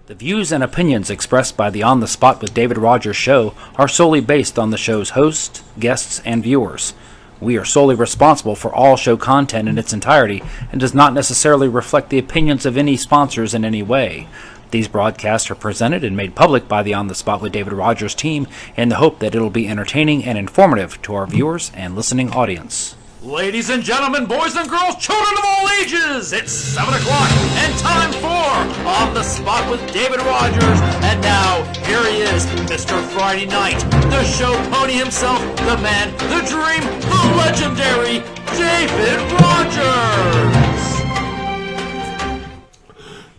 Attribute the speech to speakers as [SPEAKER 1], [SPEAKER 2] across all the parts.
[SPEAKER 1] The views and opinions expressed by the On the Spot with David Rodgers show are solely based on the show's host, guests, and viewers. We are solely responsible for all show content in its entirety and does not necessarily reflect the opinions of any sponsors in any way. These broadcasts are presented and made public by the On the Spot with David Rodgers team in the hope that it'll be entertaining and informative to our viewers and listening audience.
[SPEAKER 2] Ladies and gentlemen, boys and girls, children of all ages, it's 7 o'clock and time for On the Spot with David Rodgers. And now, here he is, Mr. Friday Night, the show pony himself, the man, the dream, the legendary David Rodgers.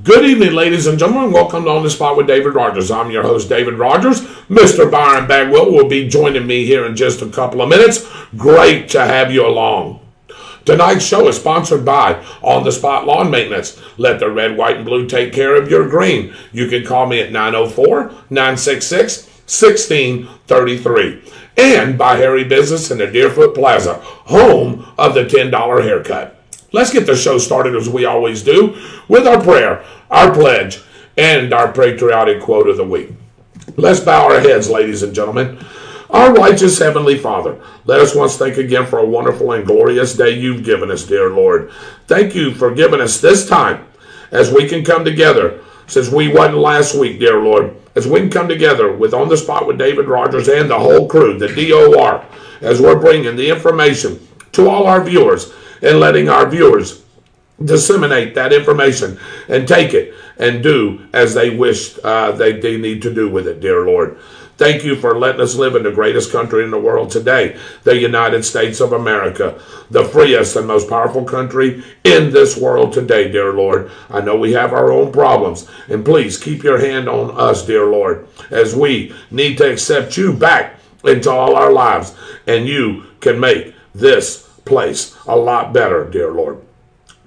[SPEAKER 3] Good evening, ladies and gentlemen. Welcome to On the Spot with David Rodgers. I'm your host, David Rodgers. Mr. Byron Bagwell will be joining me here in just a couple of minutes. Great to have you along. Tonight's show is sponsored by On the Spot Lawn Maintenance. Let the red, white, and blue take care of your green. You can call me at 904-966-1633. And by Harry Business in the Deerfoot Plaza, home of the $10 haircut. Let's get the show started as we always do with our prayer, our pledge, and our patriotic quote of the week. Let's bow our heads, ladies and gentlemen. Our righteous Heavenly Father, let us once thank again for a wonderful and glorious day you've given us, dear Lord. Thank you for giving us this time as we can come together, since we wasn't last week, dear Lord, as we can come together with On the Spot with David Rodgers and the whole crew, the DOR, as we're bringing the information to all our viewers, and letting our viewers disseminate that information and take it and do as they wish they need to do with it, dear Lord. Thank you for letting us live in the greatest country in the world today, the United States of America, the freest and most powerful country in this world today, dear Lord. I know we have our own problems, and please keep your hand on us, dear Lord, as we need to accept you back into all our lives, and you can make this place a lot better, dear Lord.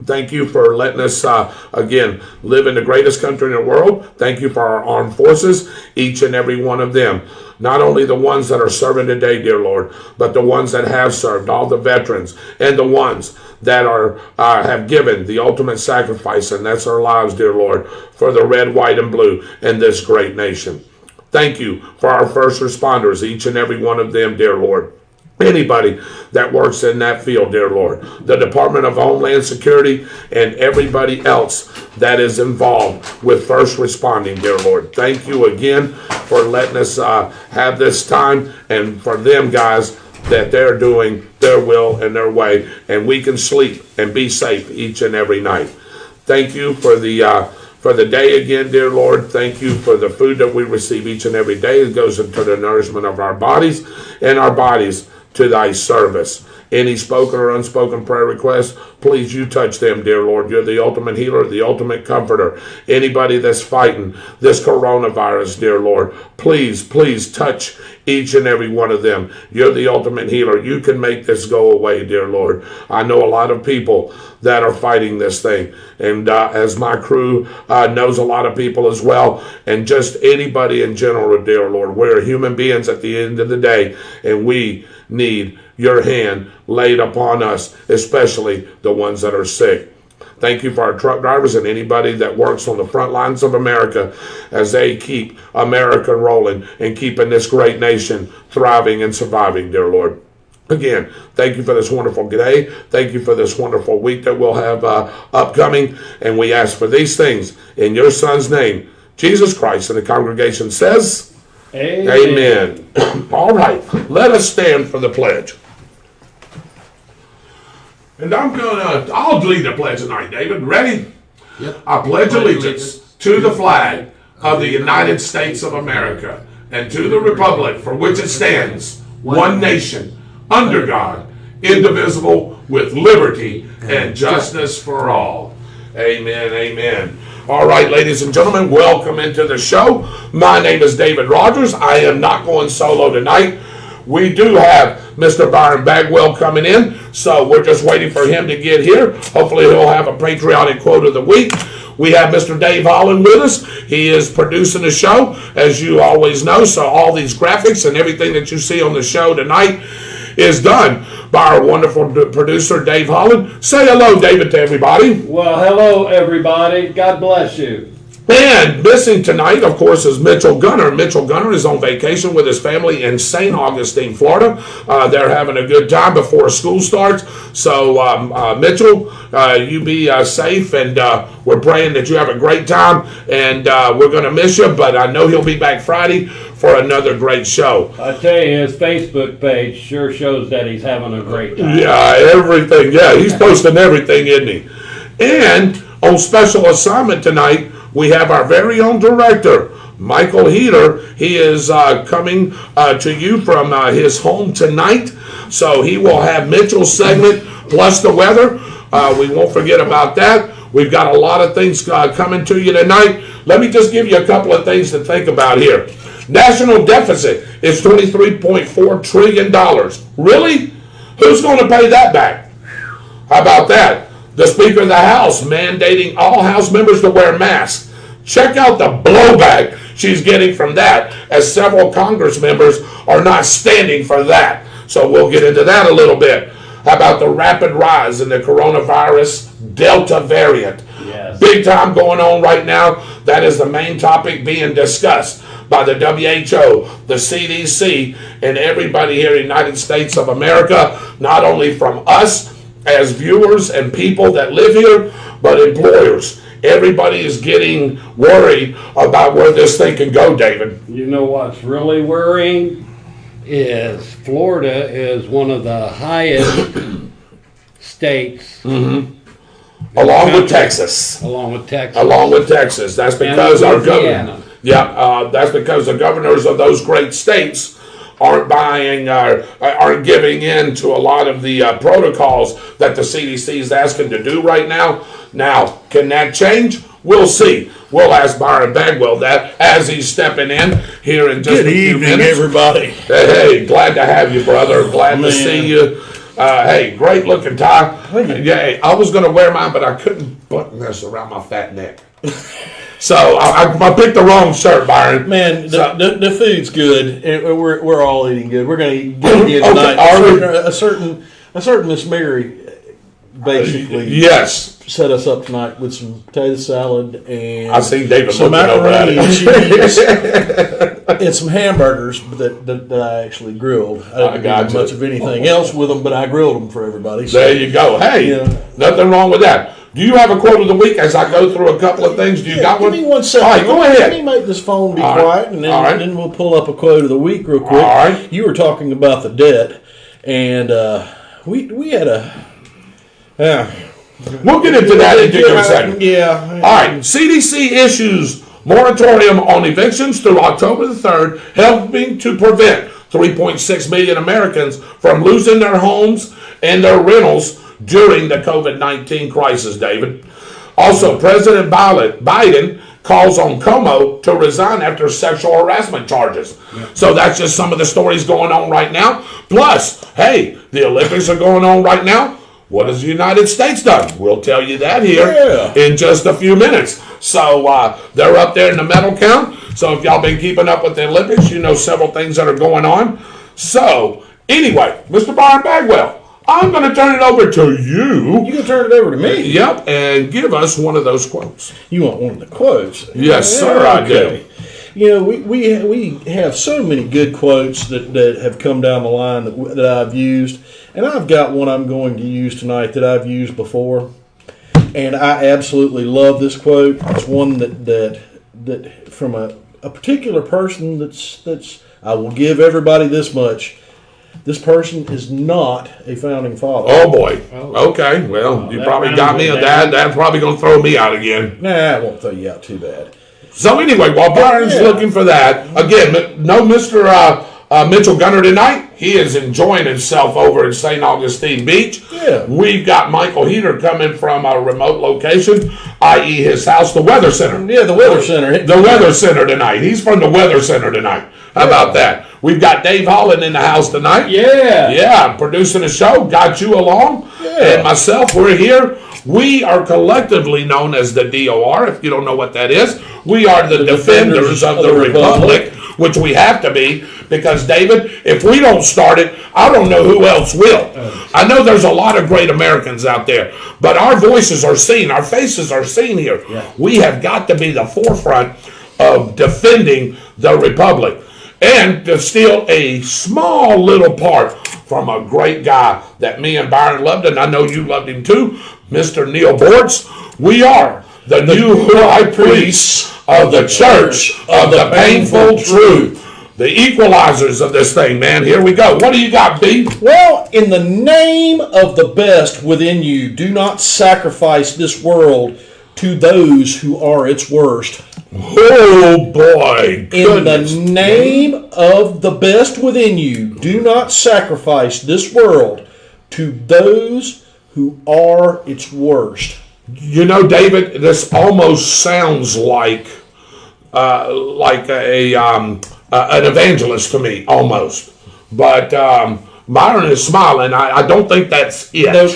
[SPEAKER 3] Thank you for letting us, again, live in the greatest country in the world. Thank you for our armed forces, each and every one of them. Not only the ones that are serving today, dear Lord, but the ones that have served, all the veterans, and the ones that are have given the ultimate sacrifice, and that's our lives, dear Lord, for the red, white, and blue in this great nation. Thank you for our first responders, each and every one of them, dear Lord. Anybody that works in that field, dear Lord, the Department of Homeland Security, and everybody else that is involved with first responding, dear Lord. Thank you again for letting us have this time, and for them, guys, that they're doing their will and their way, and we can sleep and be safe each and every night. Thank you for the day again, dear Lord. Thank you for the food that we receive each and every day. It goes into the nourishment of our bodies, and our bodies to thy service. Any spoken or unspoken prayer requests, please you touch them, dear Lord. You're the ultimate healer, the ultimate comforter. Anybody that's fighting this coronavirus, dear Lord, please touch each and every one of them. You're the ultimate healer. You can make this go away, dear Lord. I know a lot of people that are fighting this thing, and as my crew knows a lot of people as well, and just anybody in general, dear Lord. We're human beings at the end of the day, and we need your hand laid upon us, especially the ones that are sick. Thank you for our truck drivers and anybody that works on the front lines of America as they keep America rolling and keeping this great nation thriving and surviving, dear Lord. Again, thank you for this wonderful day. Thank you for this wonderful week that we'll have upcoming. And we ask for these things in your Son's name, Jesus Christ. And the congregation says, Amen. All right, let us stand for the pledge. And I'll lead the pledge tonight, David. Ready?
[SPEAKER 4] Yep.
[SPEAKER 3] I pledge allegiance to the flag of the United States of America and to the republic for which it stands, one nation, under God, indivisible, with liberty and justice for all. Amen, amen. All right, ladies and gentlemen, welcome into the show. My name is David Rodgers. I am not going solo tonight. We do have Mr. Byron Bagwell coming in, so we're just waiting for him to get here. Hopefully he'll have a patriotic quote of the week. We have Mr. Dave Holland with us. He is producing the show, as you always know, so all these graphics and everything that you see on the show tonight is done by our wonderful producer, Dave Holland. Say hello, David, to everybody.
[SPEAKER 4] Well, hello, everybody. God bless you.
[SPEAKER 3] And missing tonight, of course, is Mitchell Gunner. Mitchell Gunner is on vacation with his family in St. Augustine, Florida. They're having a good time before school starts. So, Mitchell, you be safe, and we're praying that you have a great time. And we're going to miss you, but I know he'll be back Friday for another great show.
[SPEAKER 4] I tell you, his Facebook page sure shows that he's having a great time.
[SPEAKER 3] Yeah, everything. Yeah, he's posting everything, isn't he? And on special assignment tonight, we have our very own director, Michael Heater. He is coming to you from his home tonight. So he will have Mitchell's segment plus the weather. We won't forget about that. We've got a lot of things coming to you tonight. Let me just give you a couple of things to think about here. National deficit is $23.4 trillion. Really? Who's going to pay that back? How about that? The Speaker of the House mandating all House members to wear masks. Check out the blowback she's getting from that, as several Congress members are not standing for that. So we'll get into that a little bit. How about the rapid rise in the coronavirus Delta variant?
[SPEAKER 4] Yes.
[SPEAKER 3] Big time going on right now. That is the main topic being discussed by the WHO, the CDC, and everybody here in the United States of America, not only from us as viewers and people that live here, but employers. Everybody is getting worried about where this thing can go, David.
[SPEAKER 4] You know what's really worrying is Florida is one of the highest states.
[SPEAKER 3] Along with Texas.
[SPEAKER 4] Along with Texas.
[SPEAKER 3] Along with Texas. That's because our governor. Yeah, that's because the governors of those great states aren't aren't giving in to a lot of the protocols that the CDC is asking to do right now. Now, can that change? We'll see. We'll ask Byron Bagwell that as he's stepping in here in just a few minutes.
[SPEAKER 5] Good evening, everybody.
[SPEAKER 3] Hey, glad to have you, brother. Glad to see you. Hey, great looking tie. Yeah, I was going to wear mine, but I couldn't button this around my fat neck. So I picked the wrong shirt, Byron.
[SPEAKER 5] Man, the food's good. We're all eating good. We're going to get you tonight. A certain Miss Mary basically
[SPEAKER 3] yes
[SPEAKER 5] set us up tonight with some potato salad and
[SPEAKER 3] I see David
[SPEAKER 5] some
[SPEAKER 3] looking over at
[SPEAKER 5] macaroni and cheese and some hamburgers that I actually grilled. I didn't do much of anything else with them, but I grilled them for everybody. So,
[SPEAKER 3] there you go. Hey, nothing wrong with that. Do you have a quote of the week as I go through a couple of things? Do you got one?
[SPEAKER 5] Give me 1 second.
[SPEAKER 3] All right, go ahead.
[SPEAKER 5] Let me make this phone be quiet, and then we'll pull up a quote of the week real quick.
[SPEAKER 3] All right.
[SPEAKER 5] You were talking about the debt, and we had a...
[SPEAKER 3] We'll get into that in just a second.
[SPEAKER 5] Yeah.
[SPEAKER 3] All right. CDC issues moratorium on evictions through October the 3rd, helping to prevent 3.6 million Americans from losing their homes and their rentals during the COVID-19 crisis, David. Also, President Biden calls on Como to resign after sexual harassment charges. Yeah. So that's just some of the stories going on right now. Plus, hey, the Olympics are going on right now. What has the United States done? We'll tell you that here in just a few minutes. So they're up there in the medal count. So if y'all been keeping up with the Olympics, you know several things that are going on. So anyway, Mr. Byron Bagwell, I'm going to turn it over to you.
[SPEAKER 5] You can turn it over to me?
[SPEAKER 3] Yep, and give us one of those quotes.
[SPEAKER 5] You want one of the quotes?
[SPEAKER 3] Yes, sir, I do.
[SPEAKER 5] You know, we have so many good quotes that have come down the line that I've used. And I've got one I'm going to use tonight that I've used before. And I absolutely love this quote. It's one that from a particular person that's I will give everybody this much. This person is not a founding father.
[SPEAKER 3] Oh, boy. Okay. Well, you probably got me on that. That's probably going to throw me out again.
[SPEAKER 5] Nah, it won't throw you out too bad.
[SPEAKER 3] So anyway, while Byron's looking for that, again, no Mr. Mitchell Gunner tonight. He is enjoying himself over in St. Augustine Beach.
[SPEAKER 5] Yeah.
[SPEAKER 3] We've got Michael Heater coming from a remote location, i.e. his house, the Weather Center.
[SPEAKER 5] Yeah, the Weather Center.
[SPEAKER 3] The Weather Center tonight. He's from the Weather Center tonight. How about that? We've got Dave Holland in the house tonight.
[SPEAKER 4] Yeah.
[SPEAKER 3] Yeah, producing the show. Got you along.
[SPEAKER 5] Yeah.
[SPEAKER 3] And myself, we're here. We are collectively known as the DOR, if you don't know what that is. We are the Defenders of the Republic. which we have to be, because, David, if we don't start it, I don't know who else will. I know there's a lot of great Americans out there, but our voices are seen, our faces are seen here.
[SPEAKER 5] Yeah.
[SPEAKER 3] We have got to be the forefront of defending the Republic, and to steal a small little part from a great guy that me and Byron loved, and I know you loved him too, Mr. Neil Bortz. We are the new high priests of the Church of the Painful Truth. The equalizers of this thing, man. Here we go. What do you got, B?
[SPEAKER 5] Well, in the name of the best within you, do not sacrifice this world to those who are its worst.
[SPEAKER 3] Oh, boy. Goodness.
[SPEAKER 5] In the name of the best within you, do not sacrifice this world to those who are its worst.
[SPEAKER 3] You know, David, this almost sounds like an evangelist to me, almost. But Myron is smiling. I don't think that's it.
[SPEAKER 5] Nope.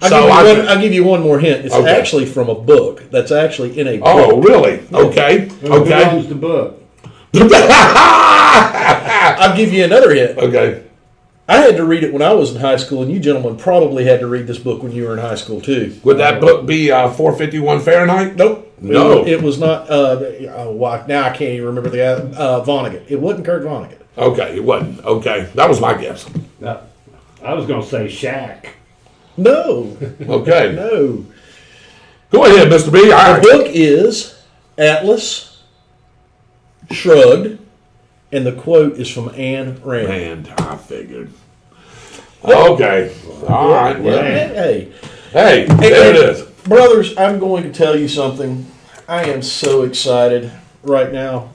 [SPEAKER 5] I'll give you one more hint. It's actually from a book. That's actually in a book.
[SPEAKER 3] Oh, really? Okay.
[SPEAKER 4] Who
[SPEAKER 3] Okay.
[SPEAKER 4] owns the book?
[SPEAKER 5] I'll give you another hint.
[SPEAKER 3] Okay.
[SPEAKER 5] I had to read it when I was in high school, and you gentlemen probably had to read this book when you were in high school, too.
[SPEAKER 3] Would that book be 451 Fahrenheit?
[SPEAKER 5] Nope.
[SPEAKER 3] No.
[SPEAKER 5] It was not. Now I can't even remember the guy. Vonnegut. It wasn't Kurt Vonnegut.
[SPEAKER 3] Okay, it wasn't. Okay. That was my guess.
[SPEAKER 4] I was going to say Shaq.
[SPEAKER 5] No.
[SPEAKER 3] Okay.
[SPEAKER 5] No.
[SPEAKER 3] Go ahead, Mr. B. All right.
[SPEAKER 5] The book is Atlas Shrugged, and the quote is from Ayn Rand.
[SPEAKER 3] And I figured. Okay. All right. Well,
[SPEAKER 5] Hey.
[SPEAKER 3] hey, there it is.
[SPEAKER 5] Brothers, I'm going to tell you something. I am so excited right now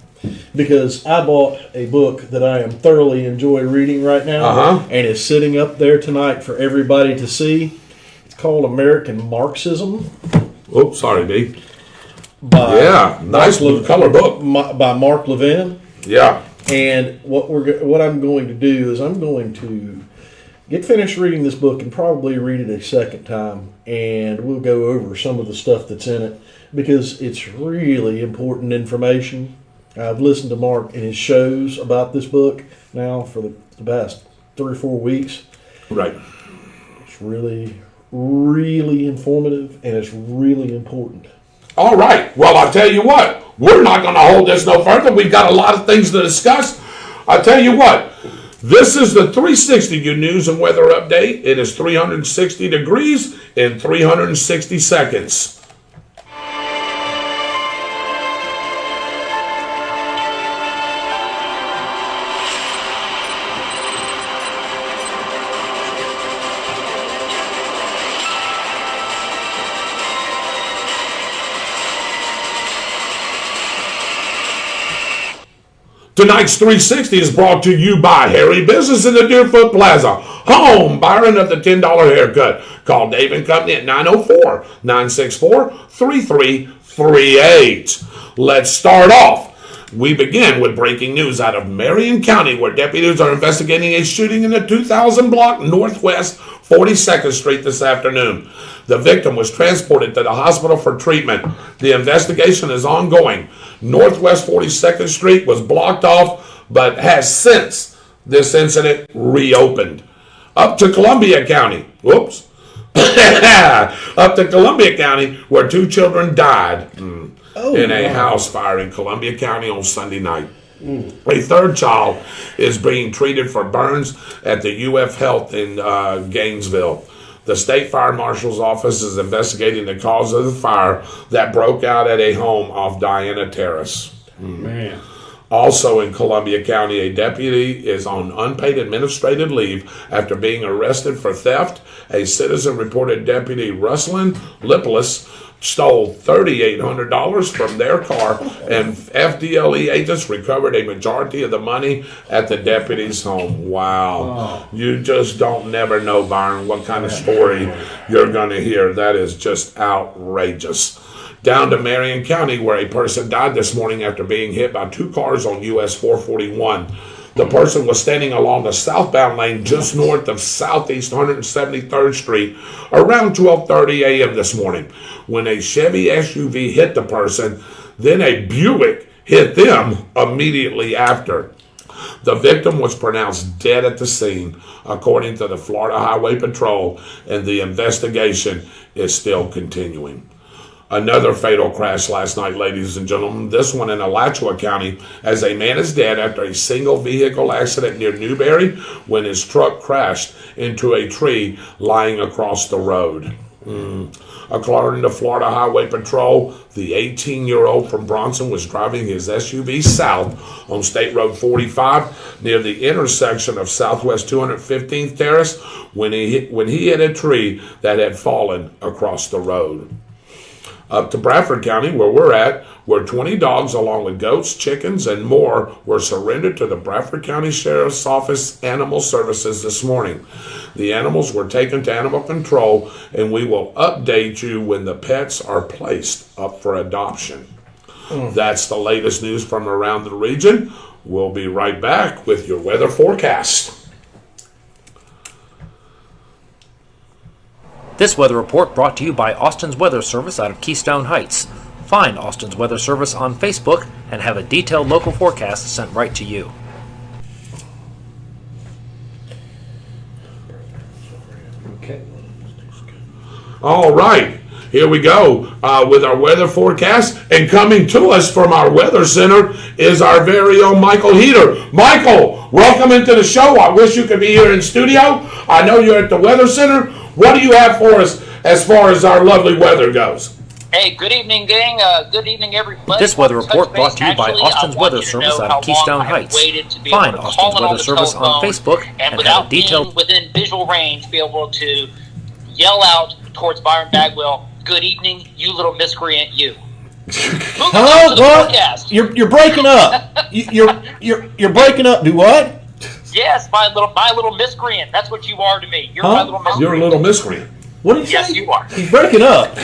[SPEAKER 5] because I bought a book that I am thoroughly enjoy reading right now, and it's sitting up there tonight for everybody to see. It's called American Marxism.
[SPEAKER 3] Oops, sorry, B.
[SPEAKER 5] By
[SPEAKER 3] nice color book.
[SPEAKER 5] by Mark Levin.
[SPEAKER 3] Yeah.
[SPEAKER 5] And what I'm going to do is I'm going to get finished reading this book and probably read it a second time, and we'll go over some of the stuff that's in it because it's really important information. I've listened to Mark and his shows about this book now for the past 3 or 4 weeks.
[SPEAKER 3] Right.
[SPEAKER 5] It's really, really informative, and it's really important.
[SPEAKER 3] All right. Well, I'll tell you what. We're not going to hold this no further. We've got a lot of things to discuss. I'll tell you what. This is the 360 News and Weather Update. It is 360 degrees in 360 seconds. Tonight's 360 is brought to you by Harry Business in the Deerfoot Plaza. Home, Byron of the $10 haircut. Call Dave and Company at 904-964-3338. Let's start off. We begin with breaking news out of Marion County, where deputies are investigating a shooting in the 2000 block Northwest 42nd Street this afternoon. The victim was transported to the hospital for treatment. The investigation is ongoing. Northwest 42nd Street was blocked off, but has since this incident reopened. Up to Columbia County. Whoops. Up to Columbia County, where 2 children died in a house fire in Columbia County on Sunday night. A third child is being treated for burns at the UF Health in Gainesville. The state fire marshal's office is investigating the cause of the fire that broke out at a home off Diana Terrace.
[SPEAKER 4] Man.
[SPEAKER 3] Also in Columbia County, a deputy is on unpaid administrative leave after being arrested for theft. A citizen reported Deputy Ruslan Lipolis stole $3,800 from their car, and FDLE agents recovered a majority of the money at the deputy's home. Wow. You just don't never know, Byron, what kind of story you're going to hear. That is just outrageous. Down to Marion County, where a person died this morning after being hit by 2 cars on US 441. The person was standing along the southbound lane just north of Southeast 173rd Street around 12:30 a.m. this morning when a Chevy SUV hit the person. Then a Buick hit them immediately after. The victim was pronounced dead at the scene, according to the Florida Highway Patrol, and the investigation is still continuing. Another fatal crash last night, ladies and gentlemen, this one in Alachua County, as a man is dead after a single vehicle accident near Newberry when his truck crashed into a tree lying across the road. According to Florida Highway Patrol, the 18-year-old from Bronson was driving his SUV south on State Road 45 near the intersection of Southwest 215th Terrace when he hit a tree that had fallen across the road. Up to Bradford County, where we're at, where 20 dogs along with goats, chickens, and more were surrendered to the Bradford County Sheriff's Office Animal Services this morning. The animals were taken to animal control, and we will update you when the pets are placed up for adoption. That's the latest news from around the region. We'll be right back with your weather forecast.
[SPEAKER 1] This weather report brought to you by Austin's Weather Service out of Keystone Heights. Find Austin's Weather Service on Facebook and have a detailed local forecast sent right to you.
[SPEAKER 4] Okay.
[SPEAKER 3] All right, here we go with our weather forecast. And coming to us from our weather center is our very own Michael Heater. Michael, welcome into the show. I wish you could be here in studio. I know you're at the weather center. What do you have for us as far as our lovely weather goes?
[SPEAKER 6] Hey, good evening, gang. Good evening, everybody.
[SPEAKER 1] This weather report brought to you by Austin's Weather Service out of Keystone Heights. Find Austin's Weather Service on Facebook and have a detailed...
[SPEAKER 6] within visual range, be able to yell out towards Byron Bagwell, good evening, you little miscreant, you.
[SPEAKER 5] Hello, what? You're breaking up. You're breaking up. Do what?
[SPEAKER 6] Yes, my little miscreant. That's what you are to me. You're my little miscreant.
[SPEAKER 3] You're a little miscreant.
[SPEAKER 5] What did you
[SPEAKER 6] Yes,
[SPEAKER 5] say?
[SPEAKER 6] you are.
[SPEAKER 5] He's breaking up.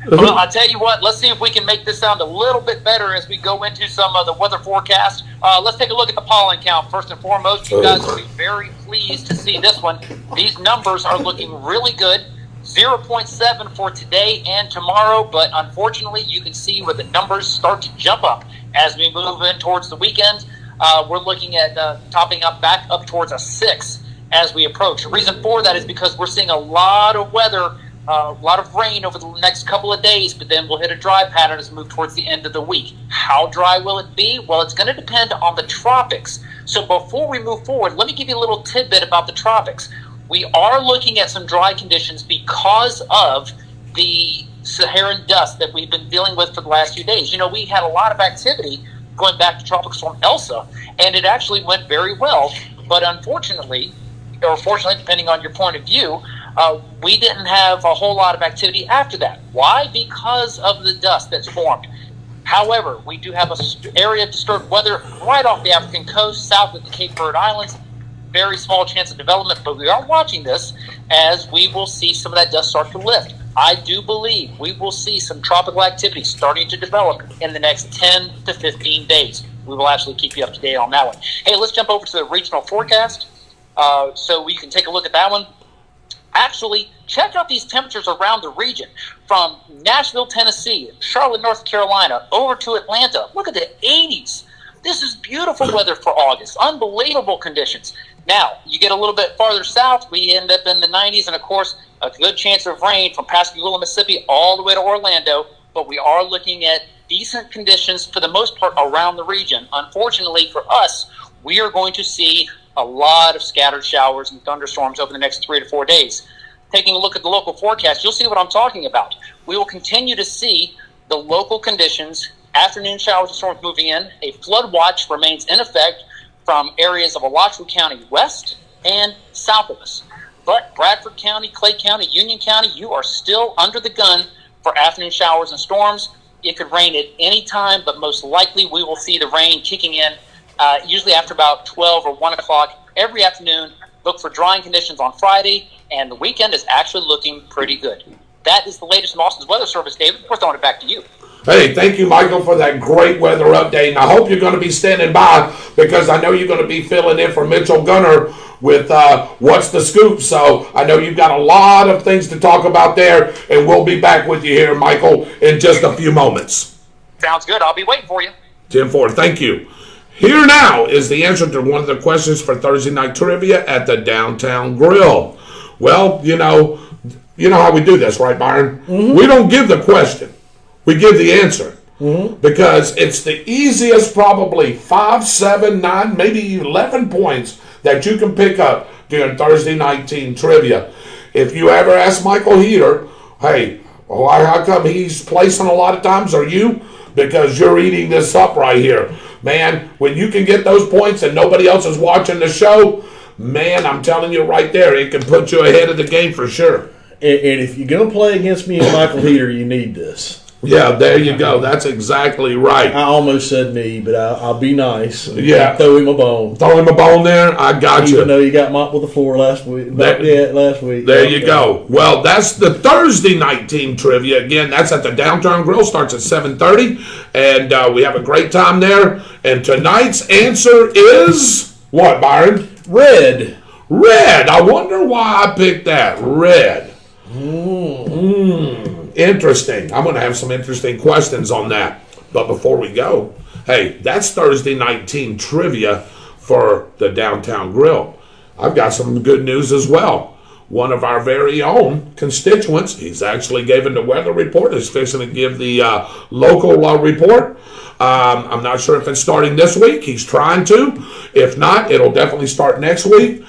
[SPEAKER 6] Well, I'll tell you what, let's see if we can make this sound a little bit better as we go into some of the weather forecast. Let's take a look at the pollen count. First and foremost, you guys will be very pleased to see this one. These numbers are looking really good. 0.7 for today and tomorrow, but unfortunately, you can see where the numbers start to jump up as we move in towards the weekend. We're looking at topping up back up towards a 6 as we approach. The reason for that is because we're seeing a lot of weather, a lot of rain over the next couple of days, but then we'll hit a dry pattern as we move towards the end of the week. How dry will it be? Well, it's going to depend on the tropics. So before we move forward, let me give you a little tidbit about the tropics. We are looking at some dry conditions because of the Saharan dust that we've been dealing with for the last few days. You know, we had a lot of activity going back to Tropical Storm Elsa, and it actually went very well. But unfortunately, or fortunately, depending on your point of view, we didn't have a whole lot of activity after that. Why? Because of the dust that's formed. However, we do have an area of disturbed weather right off the African coast, south of the Cape Verde Islands. Very small chance of development, but we are watching this as we will see some of that dust start to lift. I do believe we will see some tropical activity starting to develop in the next 10 to 15 days. We will actually keep you up to date on that one. Hey, let's jump over to the regional forecast so we can take a look at that one. Actually, check out these temperatures around the region from Nashville, Tennessee, Charlotte, North Carolina, over to Atlanta. Look at the 80s. This is beautiful weather for August. Unbelievable conditions. Now, you get a little bit farther south, we end up in the 90s, and of course, a good chance of rain from Pascagoula, Mississippi, all the way to Orlando. But we are looking at decent conditions for the most part around the region. Unfortunately for us, we are going to see a lot of scattered showers and thunderstorms over the next 3 to 4 days. Taking a look at the local forecast, you'll see what I'm talking about. We will continue to see the local conditions, afternoon showers and storms moving in. A flood watch remains in effect from areas of Alachua County west and south of us. But Bradford County, Clay County, Union County, you are still under the gun for afternoon showers and storms. It could rain at any time, but most likely we will see the rain kicking in usually after about 12 or 1 o'clock every afternoon. Look for drying conditions on Friday, and the weekend is actually looking pretty good. That is the latest from Austin's Weather Service, David. We're throwing it back to you.
[SPEAKER 3] Hey, thank you, Michael, for that great weather update. And I hope you're going to be standing by because I know you're going to be filling in for Mitchell Gunner with What's the Scoop. So I know you've got a lot of things to talk about there, and we'll be back with you here, Michael, in just a few moments.
[SPEAKER 6] Sounds good. I'll be waiting for you.
[SPEAKER 3] 10-4. Thank you. Here now is the answer to one of the questions for Thursday night trivia at the Downtown Grill. Well, you know how we do this, right, Byron? We don't give the question. We give the answer. Because it's the easiest, probably 5, 7, 9, maybe 11 points that you can pick up during Thursday night team trivia. If you ever ask Michael Heater, hey, how come he's placing a lot of times? Are you? Because you're eating this up right here. Man, when you can get those points and nobody else is watching the show, man, I'm telling you right there, it can put you ahead of the game for sure.
[SPEAKER 5] And if you're going to play against me and Michael Heater, you need this.
[SPEAKER 3] Yeah, there you go. That's exactly right.
[SPEAKER 5] I almost said me, but I'll be nice.
[SPEAKER 3] Yeah.
[SPEAKER 5] Throw him a bone.
[SPEAKER 3] Throw him a bone there. I got you.
[SPEAKER 5] Even though you got mopped with the floor last week. Last week.
[SPEAKER 3] There you go. Well, that's the Thursday night team trivia. Again, that's at the Downtown Grill. Starts at 7:30. And we have a great time there. And tonight's answer is what, Byron?
[SPEAKER 5] Red.
[SPEAKER 3] Red. I wonder why I picked that. Red. Interesting. I'm going to have some interesting questions on that. But before we go, hey, that's Thursday night team trivia for the Downtown Grill. I've got some good news as well. One of our very own constituents, he's actually given the weather report, is fixing to give the local report. I'm not sure if it's starting this week. He's trying to. If not, it'll definitely start next week.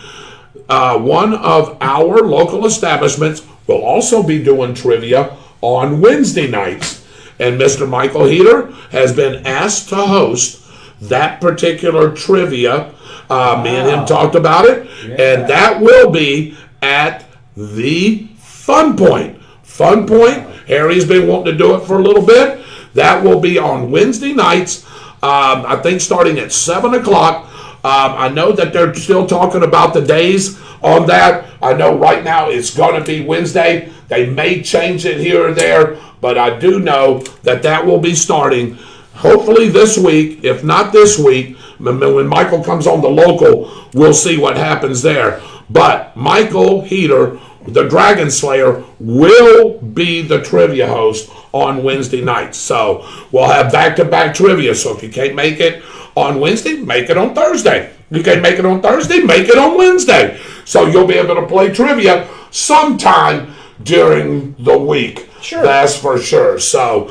[SPEAKER 3] One of our local establishments will also be doing trivia on Wednesday nights. And Mr. Michael Heater has been asked to host that particular trivia. Me and him talked about it. Yeah. And that will be at the Fun Point. Fun Point. Harry's been wanting to do it for a little bit. That will be on Wednesday nights, I think starting at 7 o'clock. I know that they're still talking about the days on that. I know right now it's going to be Wednesday. They may change it here or there, but I do know that that will be starting hopefully this week. If not this week, when Michael comes on the local, we'll see what happens there. But Michael Heater, the Dragon Slayer, will be the trivia host on Wednesday nights. So we'll have back-to-back trivia. So if you can't make it on Wednesday, make it on Thursday. You can't make it on Thursday, make it on Wednesday. So you'll be able to play trivia sometime during the week. Sure. That's for sure. So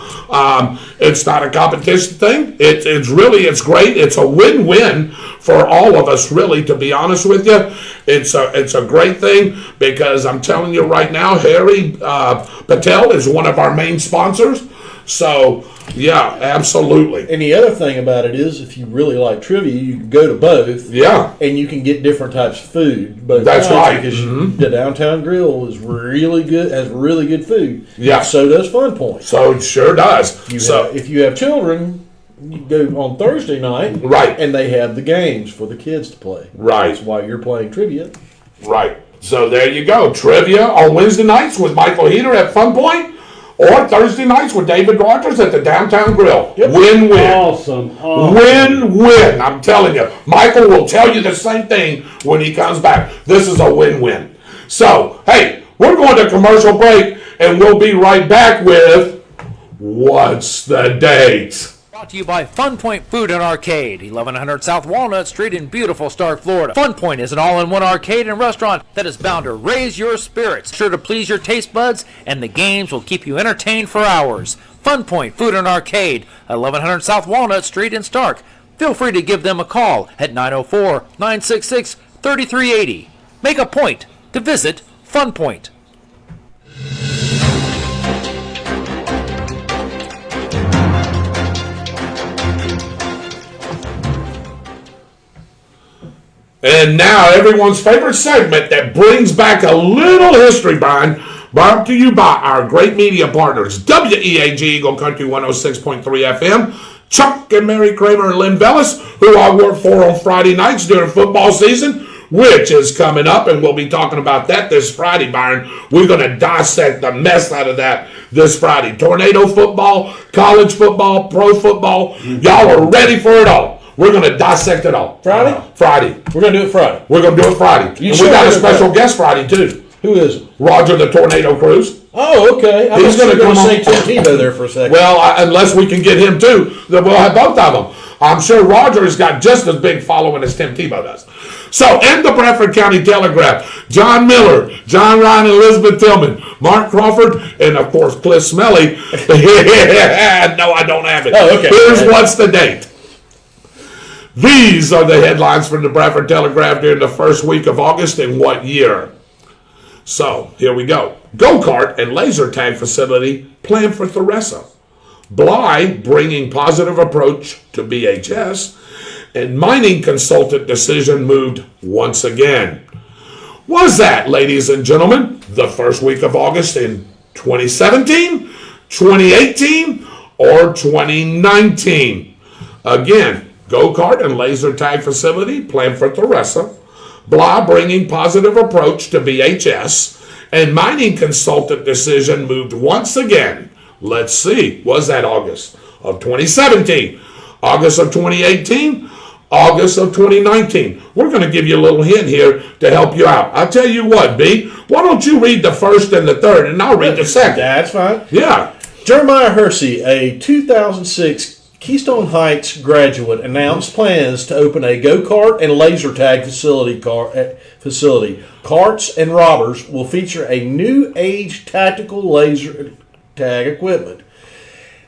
[SPEAKER 3] it's not a competition thing. It's great. It's a win-win for all of us, really, to be honest with you. It's a great thing because I'm telling you right now, Harry Patel is one of our main sponsors. So, yeah, absolutely.
[SPEAKER 5] And the other thing about it is, if you really like trivia, you can go to both.
[SPEAKER 3] Yeah.
[SPEAKER 5] And you can get different types of food.
[SPEAKER 3] That's right.
[SPEAKER 5] Because the Downtown Grill is really good, has really good food.
[SPEAKER 3] Yeah.
[SPEAKER 5] So does Fun Point.
[SPEAKER 3] So it sure does.
[SPEAKER 5] If you have children, you go on Thursday night.
[SPEAKER 3] Right.
[SPEAKER 5] And they have the games for the kids to play.
[SPEAKER 3] Right.
[SPEAKER 5] That's why you're playing trivia.
[SPEAKER 3] Right. So there you go. Trivia on Wednesday nights with Michael Heater at Fun Point. Or Thursday nights with David Rodgers at the Downtown Grill. Yep. Win-win.
[SPEAKER 4] Awesome.
[SPEAKER 3] Win-win. I'm telling you. Michael will tell you the same thing when he comes back. This is a win-win. So, hey, we're going to commercial break, and we'll be right back with What's the Date?
[SPEAKER 2] Brought to you by Fun Point Food and Arcade, 1100 South Walnut Street in beautiful Stark, Florida. Fun Point is an all-in-one arcade and restaurant that is bound to raise your spirits, sure to please your taste buds, and the games will keep you entertained for hours. Fun Point Food and Arcade, 1100 South Walnut Street in Stark. Feel free to give them a call at 904-966-3380. Make a point to visit Fun Point.
[SPEAKER 3] And now everyone's favorite segment that brings back a little history, Brian, brought to you by our great media partners, WEAG Eagle Country 106.3 FM, Chuck and Mary Kramer and Lynn Bellis, who I work for on Friday nights during football season, which is coming up, and we'll be talking about that this Friday, Byron. We're going to dissect the mess out of that this Friday. Tornado football, college football, pro football. Y'all are ready for it all. We're going to dissect it all.
[SPEAKER 5] Friday?
[SPEAKER 3] Friday.
[SPEAKER 5] We're going to do it Friday.
[SPEAKER 3] We're going to do it Friday. And we got a special guest Friday, too.
[SPEAKER 5] Who is it?
[SPEAKER 3] Roger the Tornado Cruz.
[SPEAKER 5] Oh, okay. I was going to say Tim Tebow there for a second.
[SPEAKER 3] Well, unless we can get him too, then we'll have both of them. I'm sure Roger has got just as big following as Tim Tebow does. So, in the Bradford County Telegraph, John Miller, John Ryan, Elizabeth Tillman, Mark Crawford, and of course Cliff Smelly. No, I don't have it.
[SPEAKER 5] Oh, okay.
[SPEAKER 3] Here's what's the date. These are the headlines from the Bradford Telegraph during the first week of August in what year? So, here we go. Go-kart and laser tag facility planned for Theresa. Bly bringing positive approach to BHS. And mining consultant decision moved once again. Was that, ladies and gentlemen, the first week of August in 2017, 2018, or 2019? Again, go-kart and laser tag facility planned for Theresa. Blah bringing positive approach to BHS. And mining consultant decision moved once again. Let's see. Was that August of 2017? August of 2018? August of 2019. We're going to give you a little hint here to help you out. I'll tell you what, B. Why don't you read the first and the third, and I'll read the second.
[SPEAKER 5] That's fine.
[SPEAKER 3] Yeah.
[SPEAKER 5] Jeremiah Hersey, a 2006 Keystone Heights graduate, announced plans to open a go-kart and laser tag facility. Karts and robbers will feature a new age tactical laser tag equipment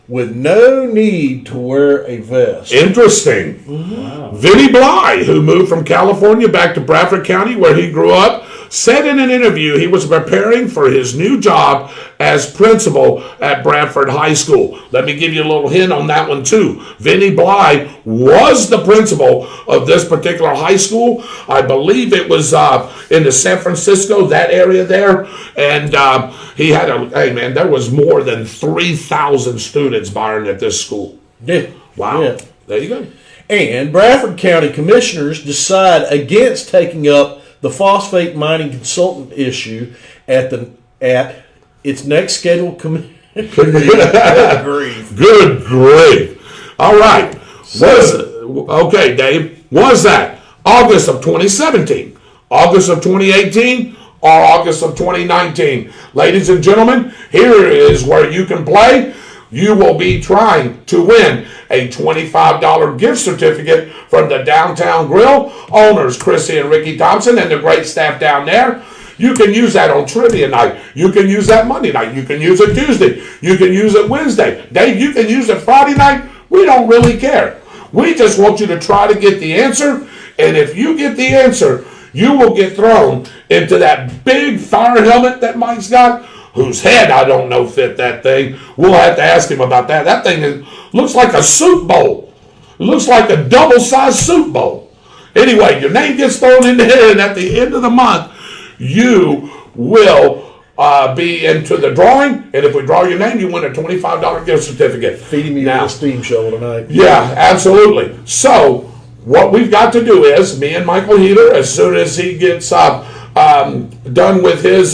[SPEAKER 5] with no need to wear a vest.
[SPEAKER 3] Interesting. Wow. Vinny Bly, who moved from California back to Bradford County where he grew up, said in an interview he was preparing for his new job as principal at Bradford High School. Let me give you a little hint on that one too. Vinny Bly was the principal of this particular high school. I believe it was in the San Francisco, that area there. And he had there was more than 3,000 students, Byron, at this school.
[SPEAKER 5] Yeah.
[SPEAKER 3] Wow.
[SPEAKER 5] Yeah.
[SPEAKER 3] There you go.
[SPEAKER 5] And Bradford County commissioners decide against taking up the phosphate mining consultant issue at its next scheduled committee. Good grief.
[SPEAKER 3] Good grief. All right. Okay, Dave. Was that August of 2017, August of 2018, or August of 2019? Ladies and gentlemen, here is where you can play. You will be trying to win a $25 gift certificate from the Downtown Grill owners, Chrissy and Ricky Thompson, and the great staff down there. You can use that on trivia night. You can use that Monday night. You can use it Tuesday. You can use it Wednesday. Dave, you can use it Friday night. We don't really care. We just want you to try to get the answer. And if you get the answer, you will get thrown into that big fire helmet that Mike's got, whose head I don't know fit that thing. We'll have to ask him about that. That thing looks like a soup bowl. It looks like a double-sized soup bowl. Anyway, your name gets thrown in there, and at the end of the month, you will be into the drawing. And if we draw your name, you win a $25 gift certificate.
[SPEAKER 5] Feeding me with a steam shovel tonight.
[SPEAKER 3] Yeah, absolutely. So what we've got to do is, me and Michael Heater, as soon as he gets done with his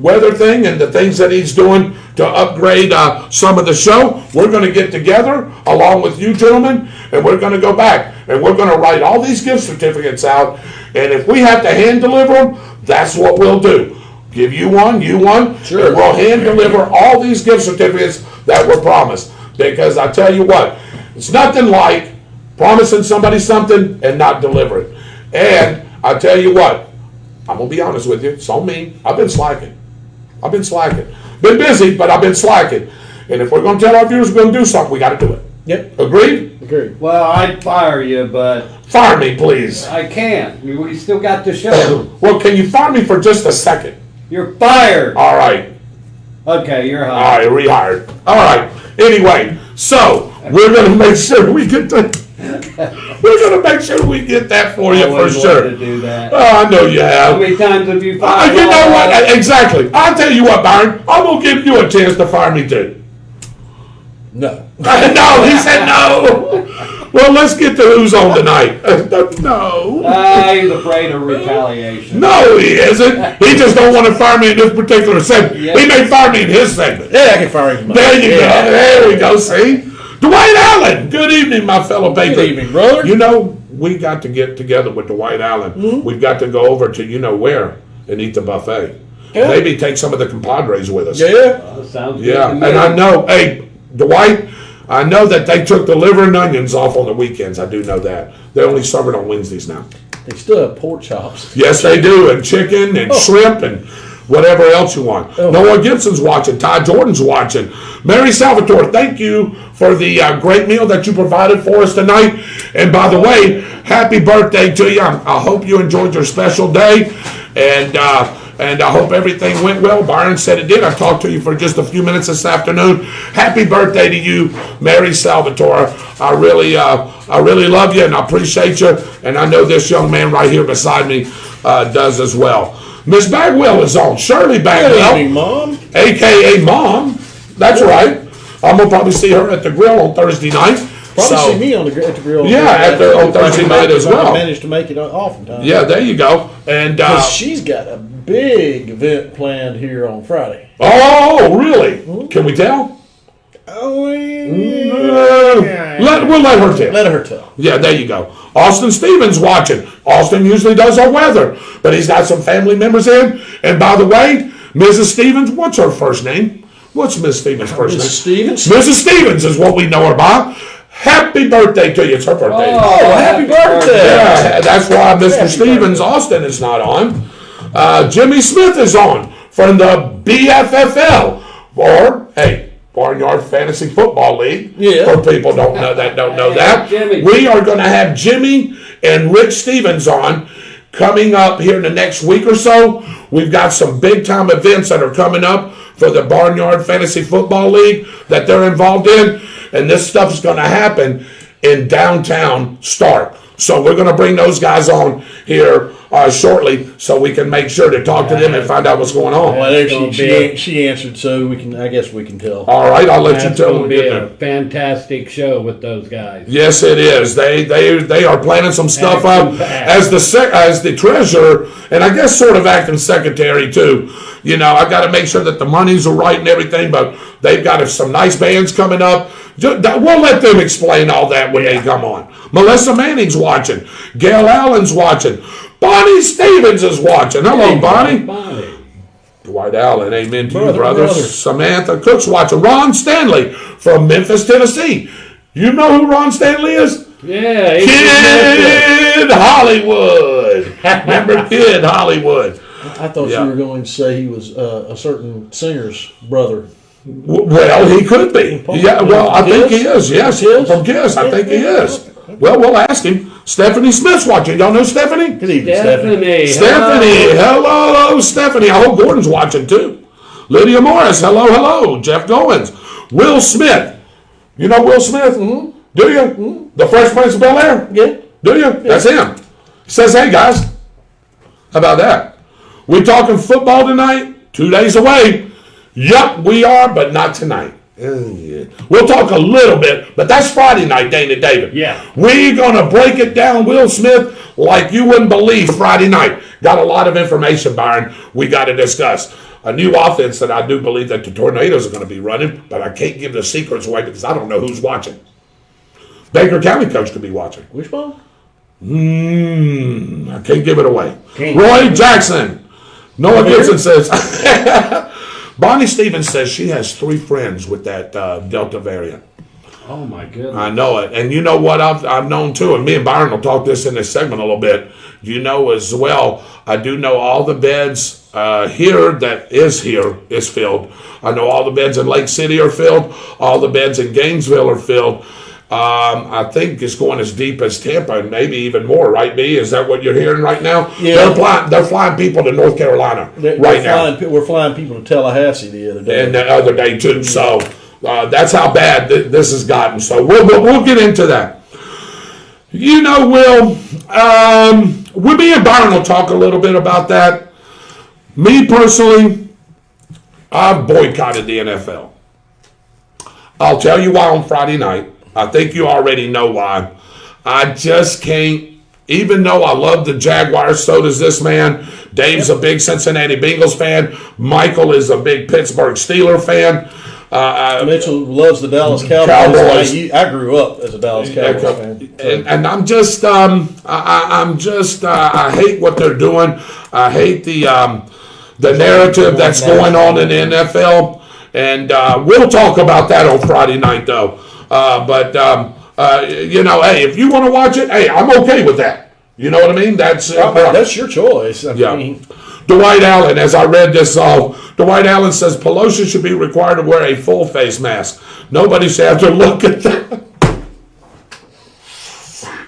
[SPEAKER 3] weather thing and the things that he's doing to upgrade some of the show, we're going to get together along with you gentlemen, and we're going to go back and we're going to write all these gift certificates out, and if we have to hand deliver them, that's what we'll do. Give you one, sure. And we'll hand deliver all these gift certificates that were promised, because I tell you what, it's nothing like promising somebody something and not deliver it. And I tell you what, I'm going to be honest with you. It's on me. I've been slacking. Been busy, but I've been slacking. And if we're going to tell our viewers we're going to do something, we got to do it.
[SPEAKER 5] Yep.
[SPEAKER 3] Agreed?
[SPEAKER 5] Agreed.
[SPEAKER 4] Well, I'd fire you, but
[SPEAKER 3] Fire me, please.
[SPEAKER 4] I can't. We still got the show.
[SPEAKER 3] Well, can you fire me for just a second?
[SPEAKER 4] You're fired.
[SPEAKER 3] All right.
[SPEAKER 4] Okay, you're
[SPEAKER 3] All
[SPEAKER 4] hired.
[SPEAKER 3] right, rehired. All right. Anyway, so we're going to make sure we get that. We're going to make sure we get that for you for sure.
[SPEAKER 4] To do that.
[SPEAKER 3] Oh, I know you have.
[SPEAKER 4] How many times have you fired?
[SPEAKER 3] You know what? Exactly. I'll tell you what, Byron. I'm going to give you a chance to fire me too.
[SPEAKER 5] No.
[SPEAKER 3] No, he said no. Well, let's get to who's on tonight. No.
[SPEAKER 4] He's afraid of retaliation.
[SPEAKER 3] No, he isn't. He just don't want to fire me in this particular segment.
[SPEAKER 4] Yep.
[SPEAKER 3] He may fire me in his segment.
[SPEAKER 5] Yeah, I can fire him.
[SPEAKER 3] There you go. There we go. See? Dwight Allen. Good evening, my fellow patrons.
[SPEAKER 5] Good evening, brother.
[SPEAKER 3] You know, we got to get together with Dwight Allen. Mm-hmm. We've got to go over to you know where and eat the buffet. Maybe take some of the compadres with us.
[SPEAKER 5] Yeah.
[SPEAKER 4] Sounds good.
[SPEAKER 3] Yeah,
[SPEAKER 4] to me.
[SPEAKER 3] and I know, hey, Dwight, I know that they took the liver and onions off on the weekends. I do know that. They only serve it on Wednesdays now.
[SPEAKER 5] They still have pork chops.
[SPEAKER 3] Yes, they do, and chicken and shrimp and whatever else you want. Noah Gibson's watching. Ty Jordan's watching. Mary Salvatore, thank you for the great meal that you provided for us tonight. And by the way, happy birthday to you. I hope you enjoyed your special day. And I hope everything went well. Byron said it did. I talked to you for just a few minutes this afternoon. Happy birthday to you, Mary Salvatore. I really love you and I appreciate you. And I know this young man right here beside me does as well. Miss Bagwell is on. Shirley Bagwell.
[SPEAKER 5] Good evening, Mom.
[SPEAKER 3] A.K.A. Mom. That's right. I'm going to probably see her at the grill on Thursday night.
[SPEAKER 5] Probably see me on at the grill.
[SPEAKER 3] Yeah, on Thursday night as well.
[SPEAKER 5] I managed to make it oftentimes.
[SPEAKER 3] Yeah, there you go. And
[SPEAKER 5] she's got a big event planned here on Friday.
[SPEAKER 3] Oh, really? Can we tell?
[SPEAKER 5] Oh,
[SPEAKER 3] We'll let her tell.
[SPEAKER 5] Let her tell.
[SPEAKER 3] Yeah, there you go. Austin Stevens watching. Austin usually does our weather, but he's got some family members in. And by the way, Mrs. Stevens, what's her first name? What's Miss Stevens' first name?
[SPEAKER 5] Mrs. Stevens?
[SPEAKER 3] Mrs. Stevens is what we know her by. Happy birthday to you. It's her birthday.
[SPEAKER 5] Oh, happy birthday.
[SPEAKER 3] Yeah, that's why Mr. Stevens, Austin is not on. Jimmy Smith is on from the BFFL. Or, hey, Barnyard Fantasy Football League.
[SPEAKER 5] Yeah.
[SPEAKER 3] For people don't know that.
[SPEAKER 4] Jimmy.
[SPEAKER 3] We are going to have Jimmy and Rich Stevens on coming up here in the next week or so. We've got some big-time events that are coming up for the Barnyard Fantasy Football League that they're involved in. And this stuff is going to happen in downtown Stark. So we're going to bring those guys on here shortly so we can make sure to talk to them and find out what's going on.
[SPEAKER 5] Well, actually, she answered, so I guess we can tell.
[SPEAKER 3] All right, I'll let you
[SPEAKER 4] That's
[SPEAKER 3] tell
[SPEAKER 4] going
[SPEAKER 3] them.
[SPEAKER 4] to be a fantastic show with those guys.
[SPEAKER 3] Yes, it is. They are planning some stuff up as the treasurer, and I guess sort of acting secretary too. You know, I got to make sure that the monies are right and everything, but they've got some nice bands coming up. We'll let them explain all that when they come on. Melissa Manning's watching. Gail Allen's watching. Bonnie Stevens is watching. Hello, Bonnie. Dwight Allen, amen to you, brothers. Samantha Cook's watching. Ron Stanley from Memphis, Tennessee. You know who Ron Stanley is?
[SPEAKER 4] Yeah.
[SPEAKER 3] Kid Hollywood. Remember Kid Hollywood?
[SPEAKER 5] I thought you were going to say he was a certain singer's brother.
[SPEAKER 3] Well, he could be. Yeah, well, I think he is. Yes, from Kiss. I think he is. Well, we'll ask him. Stephanie Smith's watching. Y'all know Stephanie?
[SPEAKER 5] Good evening, Stephanie.
[SPEAKER 3] Stephanie. Hello, Stephanie. I hope Gordon's watching too. Lydia Morris. Hello. Jeff Goins. Will Smith. You know Will Smith? Mm-hmm. Do you? Mm-hmm. The Fresh Prince of Bel-Air?
[SPEAKER 5] Yeah.
[SPEAKER 3] Do you? Yeah. That's him. He says, hey, guys. How about that? We talking football tonight? 2 days away. Yep, we are, but not tonight. We'll talk a little bit, but that's Friday night, Dana David.
[SPEAKER 4] Yeah.
[SPEAKER 3] We're going to break it down, Will Smith, like you wouldn't believe Friday night. Got a lot of information, Byron, we got to discuss. A new offense that I do believe that the Tornadoes are going to be running, but I can't give the secrets away because I don't know who's watching. Baker County coach could be watching.
[SPEAKER 5] Which one?
[SPEAKER 3] I can't give it away. Roy Jackson. Noah Gibson says... Bonnie Stevens says she has 3 friends with that Delta variant.
[SPEAKER 4] Oh, my goodness.
[SPEAKER 3] I know it. And you know what I've known too, and me and Byron will talk this in this segment a little bit. You know as well, I do know all the beds here is filled. I know all the beds in Lake City are filled. All the beds in Gainesville are filled. I think it's going as deep as Tampa and maybe even more, right, B? Is that what you're hearing right now?
[SPEAKER 5] Yeah.
[SPEAKER 3] They're flying people to North Carolina now.
[SPEAKER 5] We're flying people to Tallahassee the other day.
[SPEAKER 3] And the other day, too. So that's how bad this has gotten. So we'll get into that. You know, Will, me and Byron will talk a little bit about that. Me personally, I've boycotted the NFL. I'll tell you why on Friday night. I think you already know why. I just can't, even though I love the Jaguars, so does this man. Dave's a big Cincinnati Bengals fan. Michael is a big Pittsburgh Steelers fan.
[SPEAKER 5] Mitchell loves the Dallas Cowboys. I grew up as a Dallas Cowboys fan.
[SPEAKER 3] And I'm just, I hate what they're doing. I hate the the narrative that's going on in the NFL. And we'll talk about that on Friday night, though. You know, hey, if you want to watch it, hey, I'm okay with that. You know what I mean? That's
[SPEAKER 5] your choice. I mean,
[SPEAKER 3] Dwight Allen, as I read this Dwight Allen says Pelosi should be required to wear a full face mask. Nobody should have to look at that.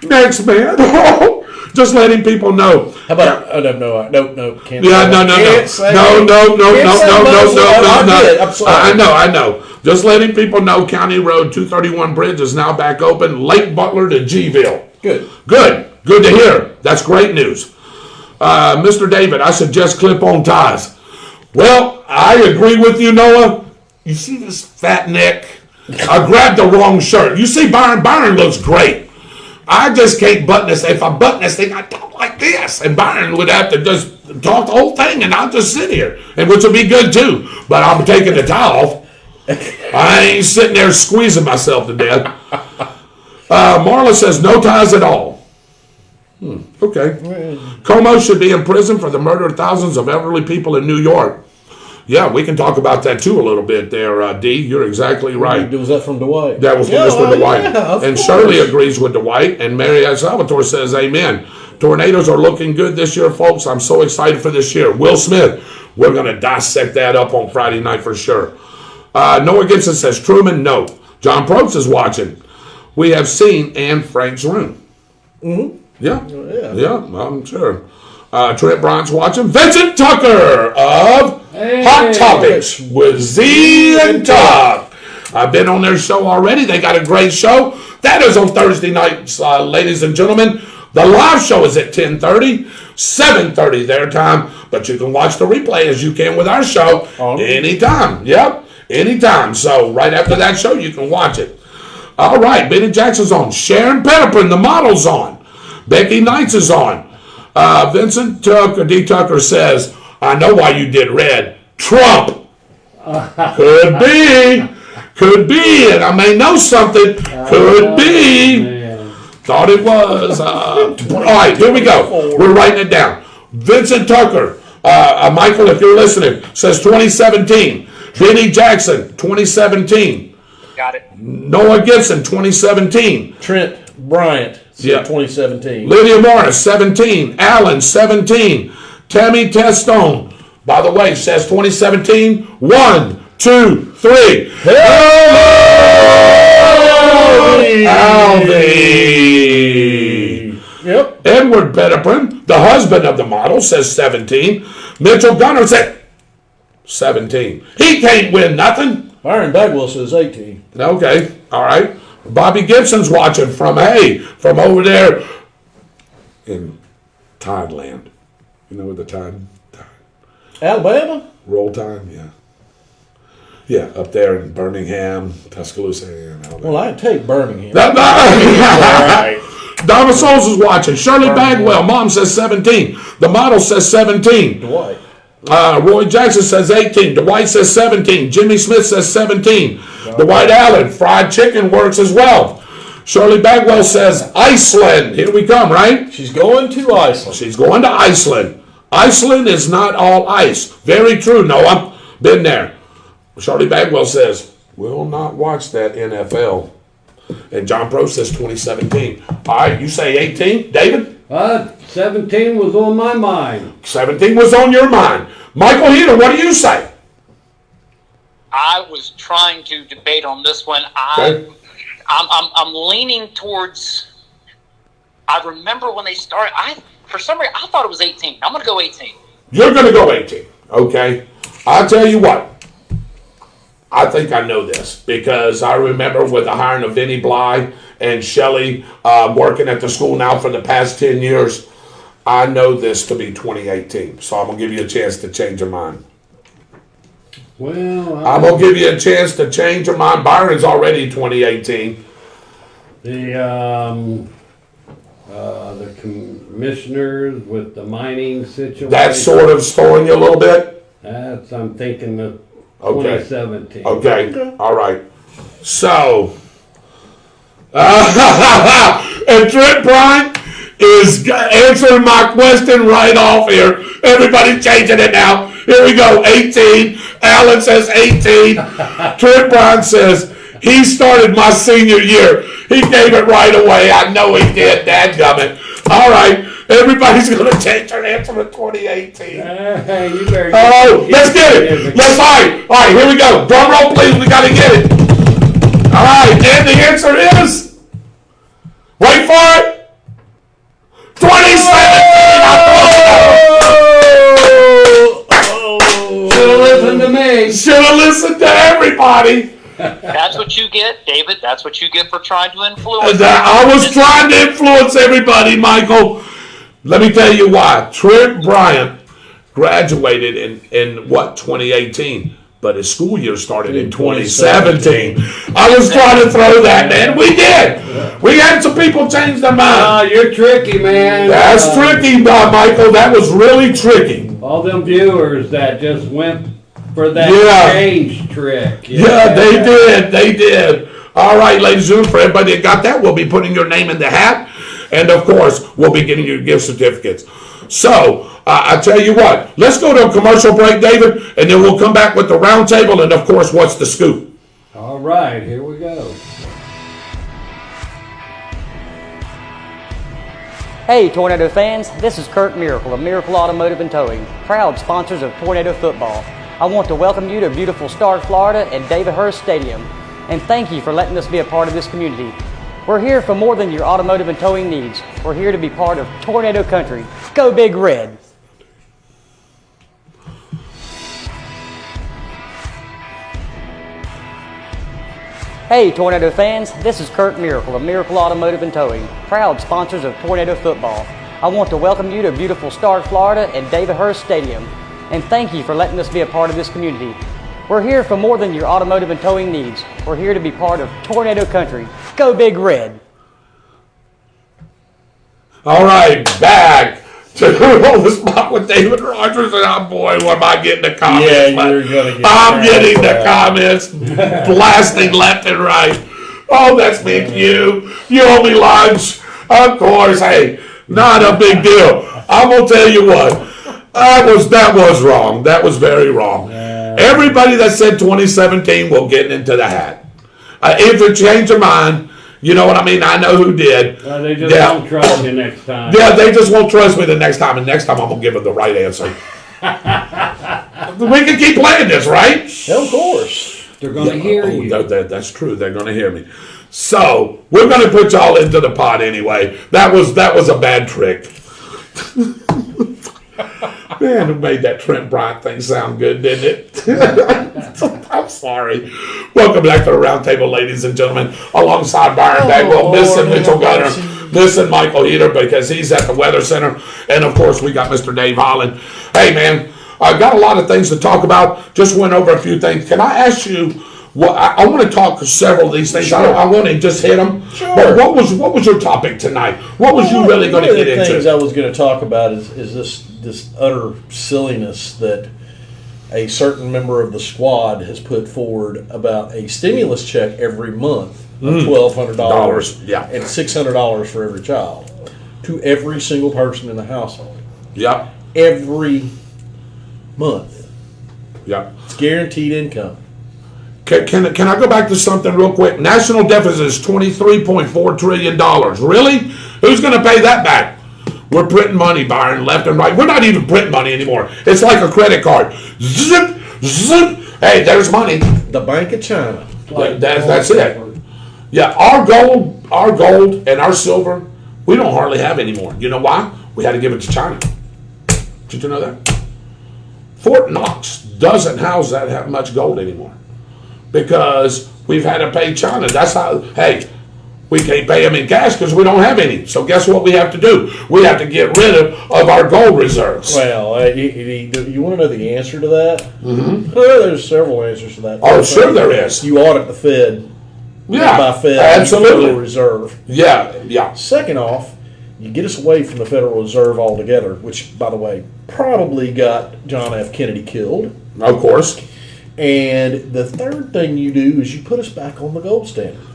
[SPEAKER 3] Next, man. Just letting people know.
[SPEAKER 5] How about? No. Can't.
[SPEAKER 3] Yeah, no.
[SPEAKER 5] I'm sorry.
[SPEAKER 3] I know. Just letting people know County Road 231 bridge is now back open, Lake Butler to Gville. Good to hear. That's great news. Mr. David, I suggest clip-on ties. Well, I agree with you, Noah. You see this fat neck? I grabbed the wrong shirt. You see Byron? Byron looks great. I just can't button this. If I button this thing, I talk like this. And Byron would have to just talk the whole thing, and I'll just sit here, and which would be good, too. But I'm taking the tie off. I ain't sitting there squeezing myself to death. Marla says, no ties at all. Okay. Como should be in prison for the murder of thousands of elderly people in New York. Yeah, we can talk about that too a little bit there, D. You're exactly right.
[SPEAKER 5] Was that from Dwight?
[SPEAKER 3] That was from Mr. Dwight.
[SPEAKER 5] Yeah,
[SPEAKER 3] and Shirley agrees with Dwight, and Mary El Salvatore says, amen. Tornadoes are looking good this year, folks. I'm so excited for this year. Will Smith, we're going to dissect that up on Friday night for sure. Noah Gibson says, Truman, no. John Probst is watching. We have seen Anne Frank's room.
[SPEAKER 5] Mm-hmm.
[SPEAKER 3] Yeah, I'm sure. Trent Bryant's watching. Vincent Tucker of Hot Topics with Z and Tuck. I've been on their show already. They got a great show. That is on Thursday nights, ladies and gentlemen. The live show is at 10:30, 7:30 their time. But you can watch the replay as you can with our show anytime. Yep, anytime. So right after that show, you can watch it. All right, Benny Jackson's on. Sharon Pettipan, the model's on. Becky Knights is on. Vincent Tucker, D. Tucker says, I know why you did red. Trump. Could be. And I may know something. Could be. Thought it was. All right, here we go. We're writing it down. Vincent Tucker, Michael, if you're listening, says 2017. Benny Jackson, 2017.
[SPEAKER 6] Got it.
[SPEAKER 3] Noah Gibson, 2017.
[SPEAKER 5] Trent Bryant, 2017.
[SPEAKER 3] Lydia Morris, 17. Allen, 17. Tammy Testone, by the way, says 2017. 1, 2, 3. Alvy.
[SPEAKER 5] Yep.
[SPEAKER 3] Edward Pettipan, the husband of the model, says 17. Mitchell Gunner said 17. He can't win nothing.
[SPEAKER 5] Byron Bagwell says 18.
[SPEAKER 3] Okay, all right. Bobby Gibson's watching from over there in Tideland. You know where the Tide?
[SPEAKER 5] Alabama?
[SPEAKER 3] Roll Tide, yeah. Yeah, up there in Birmingham, Tuscaloosa, and all that.
[SPEAKER 5] Well, I'd take Birmingham.
[SPEAKER 3] Donna Souls is watching. Shirley Bagwell, mom says 17. The model says 17.
[SPEAKER 5] Dwight.
[SPEAKER 3] Roy Jackson says 18. Dwight says 17. Jimmy Smith says 17. Dwight Allen, fried chicken works as well. Shirley Bagwell says Iceland. Here we come, right?
[SPEAKER 5] She's going to Iceland.
[SPEAKER 3] She's going to Iceland. Iceland is not all ice. Very true, Noah. Been there. Shirley Bagwell says, will not watch that NFL. And John Pro says 2017. All right, you say 18, David?
[SPEAKER 4] 17 was on my mind.
[SPEAKER 3] 17 was on your mind. Michael Heater, what do you say?
[SPEAKER 6] I was trying to debate on this one.
[SPEAKER 3] Okay.
[SPEAKER 6] I'm leaning towards. I remember when they started. For some reason I thought it was 18. I'm going to go 18.
[SPEAKER 3] You're going to go 18. Okay. I'll tell you what. I think I know this because I remember with the hiring of Vinnie Bly and Shelley working at the school now for the past 10 years. I know this to be 2018. So I'm going to give you a chance to change your mind.
[SPEAKER 4] Well,
[SPEAKER 3] I'm going to give you a chance to change your mind. Byron's already 2018.
[SPEAKER 4] The commissioners with the mining situation.
[SPEAKER 3] That's sort of throwing you a little bit?
[SPEAKER 4] I'm thinking of
[SPEAKER 3] Okay.
[SPEAKER 4] 2017.
[SPEAKER 3] Okay. All right. So, and Trent Bryant is answering my question right off here. Everybody's changing it now. Here we go. 18. Alan says 18. Trent Bryan says he started my senior year. He gave it right away. I know he did. Dadgummit. All right. Everybody's going to change their answer to 2018.
[SPEAKER 4] You better
[SPEAKER 3] Oh, let's get it. Let's all right, here we go. Drum roll, please. We got to get it. All right, and the answer is, wait for it, 2017.
[SPEAKER 4] Should have listened to me.
[SPEAKER 3] Should have listened to everybody.
[SPEAKER 6] That's what you get, David. That's what you get for trying to influence.
[SPEAKER 3] I was trying to influence everybody, Michael. Let me tell you why. Trent Bryant graduated in what, 2018? But his school year started in 2017. I was trying to throw that, man. We did. We had some people change their mind.
[SPEAKER 4] Oh, you're tricky, man.
[SPEAKER 3] That's tricky, Michael. That was really tricky.
[SPEAKER 4] All them viewers that just went for that change trick.
[SPEAKER 3] Yeah, they did. They did. All right, ladies and gentlemen, for everybody that got that, we'll be putting your name in the hat. And, of course, we'll be getting you gift certificates. So, I tell you what, let's go to a commercial break, David, and then we'll come back with the round table and, of course, what's the scoop.
[SPEAKER 4] All right, here we go.
[SPEAKER 7] Hey Tornado fans, this is Kurt Miracle of Miracle Automotive and Towing, proud sponsors of Tornado Football. I want to welcome you to beautiful Stark, Florida at David Hurst Stadium, and thank you for letting us be a part of this community. We're here for more than your automotive and towing needs. We're here to be part of Tornado Country. Go Big Red! Hey Tornado fans, this is Kurt Miracle of Miracle Automotive and Towing, proud sponsors of Tornado Football. I want to welcome you to beautiful Stark, Florida at David Hurst Stadium, and thank you for letting us be a part of this community. We're here for more than your automotive and towing needs. We're here to be part of Tornado Country. Go Big Red!
[SPEAKER 3] All right, back to On the Spot with David Rodgers, and oh boy, what am I getting the comments?
[SPEAKER 5] Yeah, you're gonna get
[SPEAKER 3] I'm getting the comments blasting left and right. Oh, that's me and you. You owe me lunch. Of course, hey, not a big deal. I'm gonna tell you what. That was wrong. That was very wrong. Everybody that said 2017 will get into the hat. If they change their mind, you know what I mean? I know who did.
[SPEAKER 4] They just won't trust you next time.
[SPEAKER 3] Yeah, they just won't trust me the next time. And next time I'm going to give them the right answer. We can keep playing this, right?
[SPEAKER 5] Of course.
[SPEAKER 4] They're going to hear you.
[SPEAKER 3] That's true. They're going to hear me. So, we're going to put y'all into the pot anyway. That was a bad trick. Man, who made that Trent Bryant thing sound good, didn't it? I'm sorry. Welcome back to the round table, ladies and gentlemen. Alongside Byron Bagwell, missing Mitchell Gunner, missing Michael Heater because he's at the Weather Center. And, of course, we got Mr. Dave Holland. Hey, man, I've got a lot of things to talk about. Just went over a few things. Can I ask you, I want to talk several of these things. Sure. I want to just hit them. Sure. But what was your topic tonight? What was you really going to get into?
[SPEAKER 5] One of the things I was going to talk about is this utter silliness that a certain member of the squad has put forward about a stimulus check every month of $1,200 and $600 for every child to every single person in the household.
[SPEAKER 3] Yeah.
[SPEAKER 5] Every month.
[SPEAKER 3] Yeah.
[SPEAKER 5] It's guaranteed income.
[SPEAKER 3] Can I go back to something real quick? National deficit is $23.4 trillion. Really? Who's going to pay that back? We're printing money, Byron, left and right. We're not even printing money anymore. It's like a credit card. Zip, zip. Hey, there's money.
[SPEAKER 5] The Bank of China.
[SPEAKER 3] That's it. Yeah, our gold and our silver, we don't hardly have anymore. You know why? We had to give it to China. Did you know that? Fort Knox doesn't house that much gold anymore because we've had to pay China. That's how, hey, we can't pay them in cash because we don't have any. So guess what we have to do? We have to get rid of our gold reserves.
[SPEAKER 5] Well, you want to know the answer to that? Mm-hmm. Well, there's several answers to that.
[SPEAKER 3] Oh, sure there is.
[SPEAKER 5] You audit the Fed.
[SPEAKER 3] Yeah,
[SPEAKER 5] by Fed,
[SPEAKER 3] absolutely.
[SPEAKER 5] Federal Reserve.
[SPEAKER 3] Yeah.
[SPEAKER 5] Second off, you get us away from the Federal Reserve altogether, which, by the way, probably got John F. Kennedy killed.
[SPEAKER 3] Of course.
[SPEAKER 5] And the third thing you do is you put us back on the gold standard.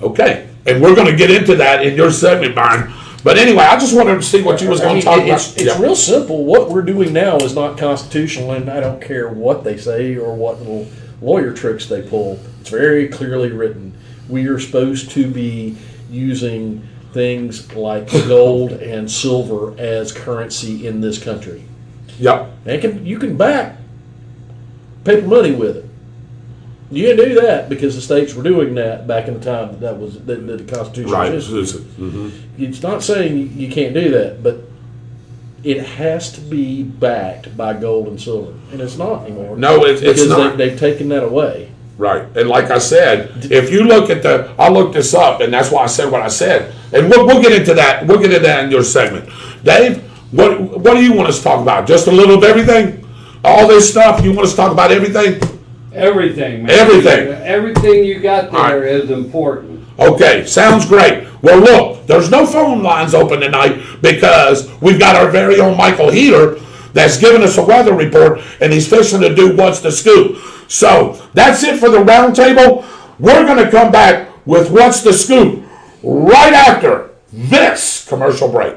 [SPEAKER 3] Okay, and we're going to get into that in your segment, Byron. But anyway, I just wanted to see what you was going to talk about.
[SPEAKER 5] It's real simple. What we're doing now is not constitutional, and I don't care what they say or what little lawyer tricks they pull. It's very clearly written. We are supposed to be using things like gold and silver as currency in this country.
[SPEAKER 3] Yep.
[SPEAKER 5] And you can back paper money with it. You can do that because the states were doing that back in the time that the Constitution
[SPEAKER 3] Right.
[SPEAKER 5] existed.
[SPEAKER 3] Mm-hmm.
[SPEAKER 5] It's not saying you can't do that, but it has to be backed by gold and silver, and it's not anymore.
[SPEAKER 3] No, it's
[SPEAKER 5] because
[SPEAKER 3] not.
[SPEAKER 5] They've taken that away.
[SPEAKER 3] Right. And like I said, if you look at I looked this up, and that's why I said what I said. And we'll get into that. We'll get into that in your segment. Dave, what do you want us to talk about? Just a little of everything? All this stuff? You want us to talk about everything?
[SPEAKER 4] Everything, man.
[SPEAKER 3] Everything.
[SPEAKER 4] Everything you got there
[SPEAKER 3] Right.
[SPEAKER 4] is important.
[SPEAKER 3] Okay, sounds great. Well, look, there's no phone lines open tonight because we've got our very own Michael Heater that's giving us a weather report, and he's fixing to do What's the Scoop. So that's it for the roundtable. We're going to come back with What's the Scoop right after this commercial break.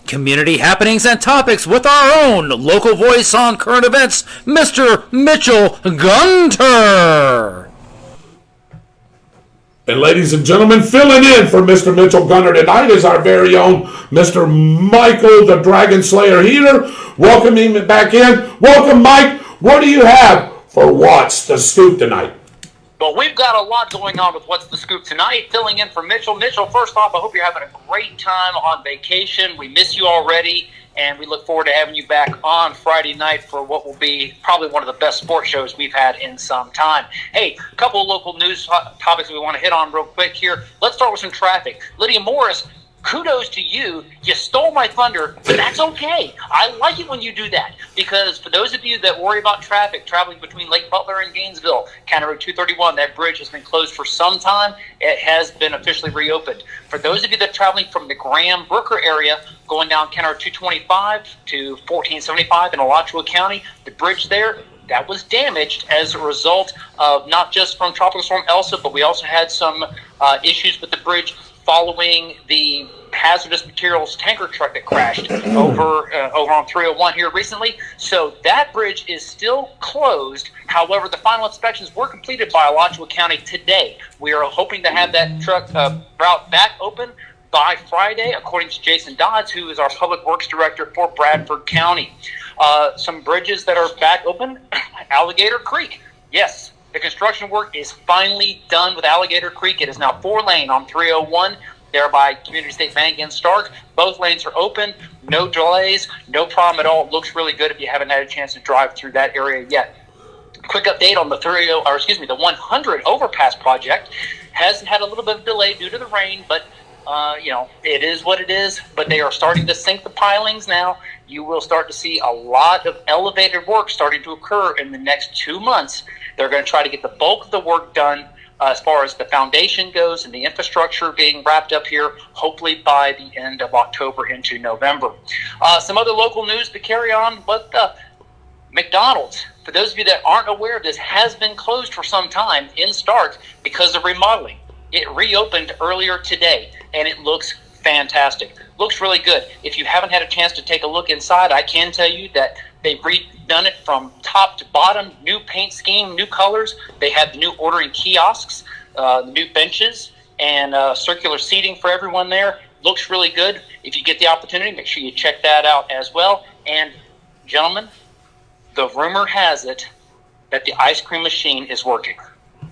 [SPEAKER 1] Community happenings and topics with our own local voice on current events, Mr. Mitchell Gunter.
[SPEAKER 3] And ladies and gentlemen, filling in for Mr. Mitchell Gunter tonight is our very own Mr. Michael the Dragon Slayer Heater. Welcome him back in. Welcome, Mike. What do you have for What's the Scoop tonight?
[SPEAKER 6] Well, we've got a lot going on with What's the Scoop tonight. Filling in for Mitchell. Mitchell, first off, I hope you're having a great time on vacation. We miss you already, and we look forward to having you back on Friday night for what will be probably one of the best sports shows we've had in some time. Hey, a couple of local news topics we want to hit on real quick here. Let's start with some traffic. Lydia Morris, kudos to you. You stole my thunder, but that's okay. I like it when you do that because for those of you that worry about traffic traveling between Lake Butler and Gainesville, County Road 231, that bridge has been closed for some time. It has been officially reopened. For those of you that are traveling from the Graham Brooker area, going down County Road 225 to 1475 in Alachua County, the bridge there, that was damaged as a result of not just from Tropical Storm Elsa, but we also had some issues with the bridge following the hazardous materials tanker truck that crashed over on 301 here recently. So that bridge is still closed. However, the final inspections were completed by Alachua County today. We are hoping to have that truck route back open by Friday, according to Jason Dodds, who is our Public Works Director for Bradford County. Some bridges that are back open, Alligator Creek. Yes, the construction work is finally done with Alligator Creek. It is now 4-lane on 301, there by Community State Bank in Stark. Both lanes are open, no delays, no problem at all. It looks really good if you haven't had a chance to drive through that area yet. Quick update on the 100 overpass project. Has had a little bit of delay due to the rain, but it is what it is, but they are starting to sink the pilings now. You will start to see a lot of elevated work starting to occur in the next 2 months. They're going to try to get the bulk of the work done as far as the foundation goes and the infrastructure being wrapped up here, hopefully by the end of October into November. Some other local news to carry on, but McDonald's, for those of you that aren't aware of this, has been closed for some time in Stark because of remodeling. It reopened earlier today, and it looks fantastic. Looks really good. If you haven't had a chance to take a look inside, I can tell you that they've redone it from top to bottom, new paint scheme, new colors. They have the new ordering kiosks, new benches, and circular seating for everyone there. Looks really good. If you get the opportunity, make sure you check that out as well. And gentlemen, the rumor has it that the ice cream machine is working.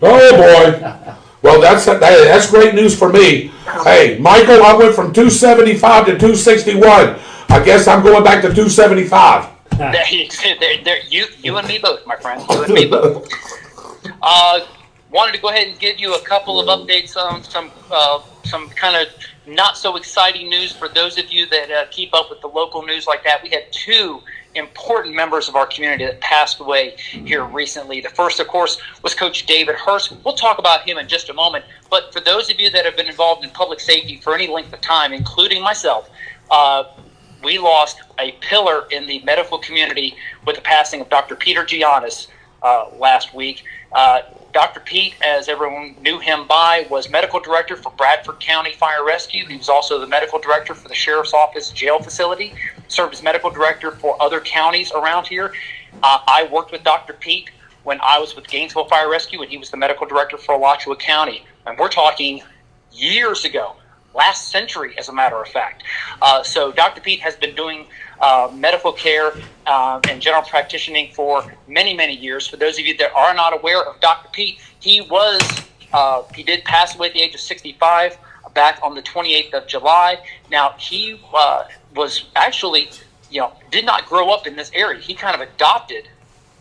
[SPEAKER 3] Oh, boy. Well, that's great news for me. Hey, Michael, I went from 275 to 261. I guess I'm going back to 275.
[SPEAKER 6] You and me both, my friend. You and me both. Wanted to go ahead and give you a couple of updates on some kind of not so exciting news for those of you that keep up with the local news like that. We had two important members of our community that passed away here recently. The first, of course, was Coach David Hurst. We'll talk about him in just a moment. But for those of you that have been involved in public safety for any length of time, including myself, we lost a pillar in the medical community with the passing of Dr. Peter Giannis last week. Dr. Pete, as everyone knew him by, was medical director for Bradford County Fire Rescue. He was also the medical director for the Sheriff's Office jail facility, served as medical director for other counties around here. I worked with Dr. Pete when I was with Gainesville Fire Rescue, and he was the medical director for Alachua County. And we're talking years ago, last century, as a matter of fact. So Dr. Pete has been doing medical care and general practicing for many, many years. For those of you that are not aware of Dr. Pete, he did pass away at the age of 65 back on the 28th of July. Now, he was actually, did not grow up in this area. He kind of adopted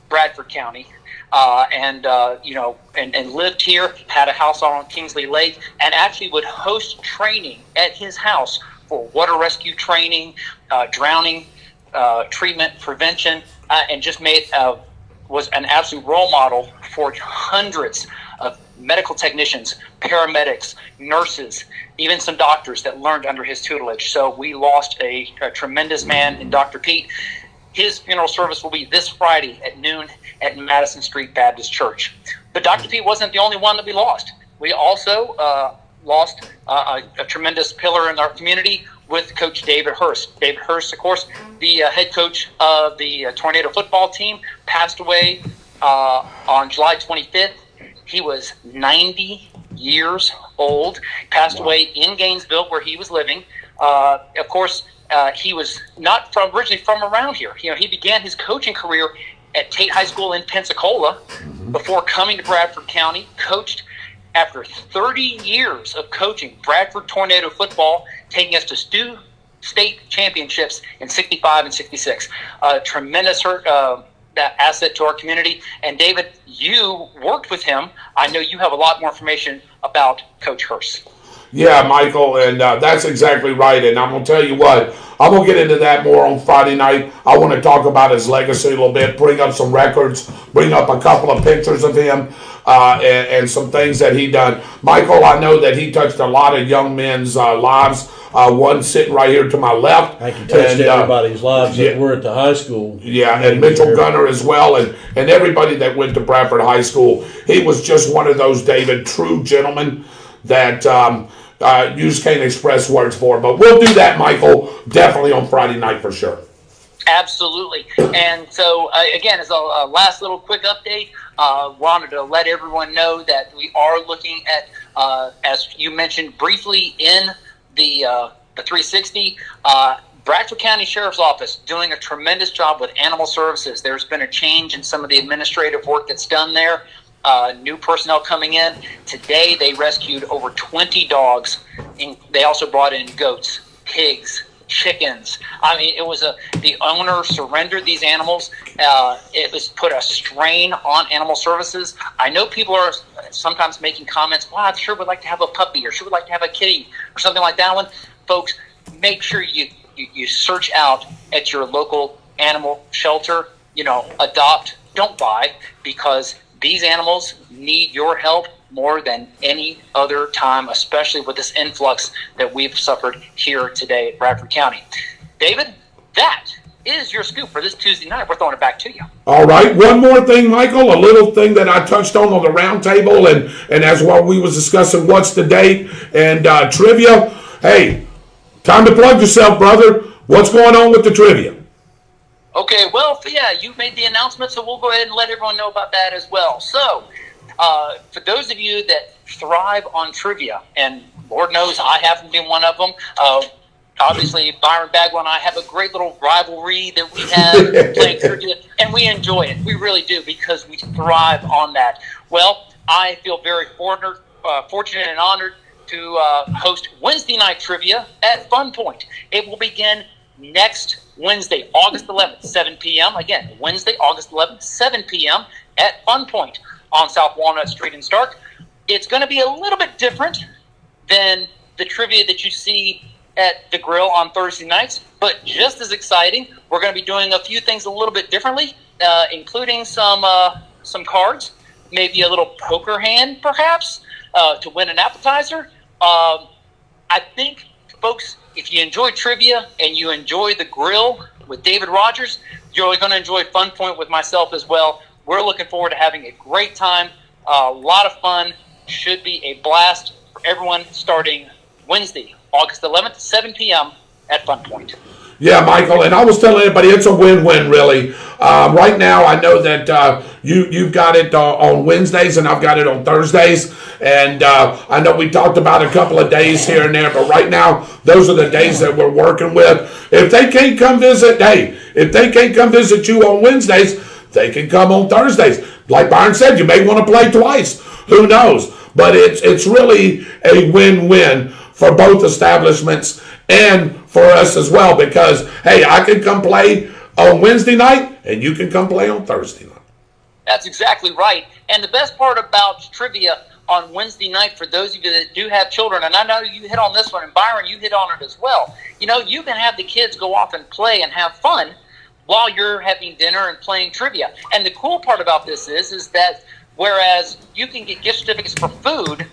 [SPEAKER 6] Bradford County and lived here, had a house on Kingsley Lake, and actually would host training at his house for water rescue training, drowning treatment, prevention, and just was an absolute role model for hundreds of medical technicians, paramedics, nurses, even some doctors that learned under his tutelage. So we lost a tremendous man in Dr. Pete. His funeral service will be this Friday at noon at Madison Street Baptist Church. But Dr. Pete wasn't the only one that we lost. We also lost a tremendous pillar in our community with Coach David Hurst. David Hurst, of course, the head coach of the Tornado football team, passed away on July 25th. He was 90 years old, passed away in Gainesville where he was living. Of course, he was not originally from around here. He began his coaching career at Tate High School in Pensacola before coming to Bradford County, coached after 30 years of coaching Bradford Tornado football, taking us to two state championships in 65 and 66. Tremendous asset to our community. And David, you worked with him. I know you have a lot more information about Coach Hurst.
[SPEAKER 3] Yeah, Michael, and that's exactly right. And I'm going to tell you what, I'm going to get into that more on Friday night. I want to talk about his legacy a little bit, bring up some records, bring up a couple of pictures of him, and some things that he done. Michael, I know that he touched a lot of young men's lives. One sitting right here to my left.
[SPEAKER 5] I can touch everybody's lives that were at the high school.
[SPEAKER 3] Yeah, and Mitchell Gunner as well, and everybody that went to Bradford High School. He was just one of those, David, true gentlemen that you just can't express words for. But we'll do that, Michael, definitely on Friday night for sure.
[SPEAKER 6] Absolutely. And so, again, as a last little quick update, wanted to let everyone know that we are looking at, as you mentioned briefly in the 360, Bradford County Sheriff's Office doing a tremendous job with animal services. There's been a change in some of the administrative work that's done there. New personnel coming in. Today they rescued over 20 dogs. They also brought in goats, pigs, chickens. I mean, it was the owner surrendered these animals. It was put a strain on animal services. I know people are sometimes making comments, well, I sure would like to have a puppy, or sure would like to have a kitty, or something like that one. Folks, make sure you search out at your local animal shelter. Adopt, don't buy, because these animals need your help more than any other time, especially with this influx that we've suffered here today at Bradford County. David, that is your scoop for this Tuesday night. We're throwing it back to you.
[SPEAKER 3] All right. One more thing, Michael, a little thing that I touched on the round table, and as while we was discussing what's the date and trivia. Hey, time to plug yourself, brother. What's going on with the trivia?
[SPEAKER 6] Okay, well, yeah, you made the announcement, so we'll go ahead and let everyone know about that as well. So, for those of you that thrive on trivia, and Lord knows I happen to be one of them, obviously Byron Bagwell and I have a great little rivalry that we have playing trivia, and we enjoy it. We really do, because we thrive on that. Well, I feel very fortunate and honored to host Wednesday night trivia at Fun Point. It will begin next Wednesday, August 11th, 7 p.m. Again, Wednesday, August 11th, 7 p.m. at Fun Point on South Walnut Street in Stark. It's going to be a little bit different than the trivia that you see at the grill on Thursday nights, but just as exciting. We're going to be doing a few things a little bit differently, including some cards, maybe a little poker hand, perhaps, to win an appetizer. I think, folks, if you enjoy trivia and you enjoy the grill with David Rodgers, you're going to enjoy Fun Point with myself as well. We're looking forward to having a great time, a lot of fun. Should be a blast for everyone starting Wednesday, August 11th, 7 p.m. at Fun Point.
[SPEAKER 3] Yeah, Michael, and I was telling everybody it's a win-win, really. Right now, I know that you've got it on Wednesdays, and I've got it on Thursdays. And I know we talked about a couple of days here and there, but right now, those are the days that we're working with. If they can't come visit, if they can't come visit you on Wednesdays, they can come on Thursdays. Like Byron said, you may want to play twice. Who knows? But it's really a win-win for both establishments and for us as well, because, hey, I can come play on Wednesday night, and you can come play on Thursday night.
[SPEAKER 6] That's exactly right. And the best part about trivia on Wednesday night, for those of you that do have children, and I know you hit on this one, and Byron, you hit on it as well. You know, you can have the kids go off and play and have fun while you're having dinner and playing trivia. And the cool part about this is that whereas you can get gift certificates for food,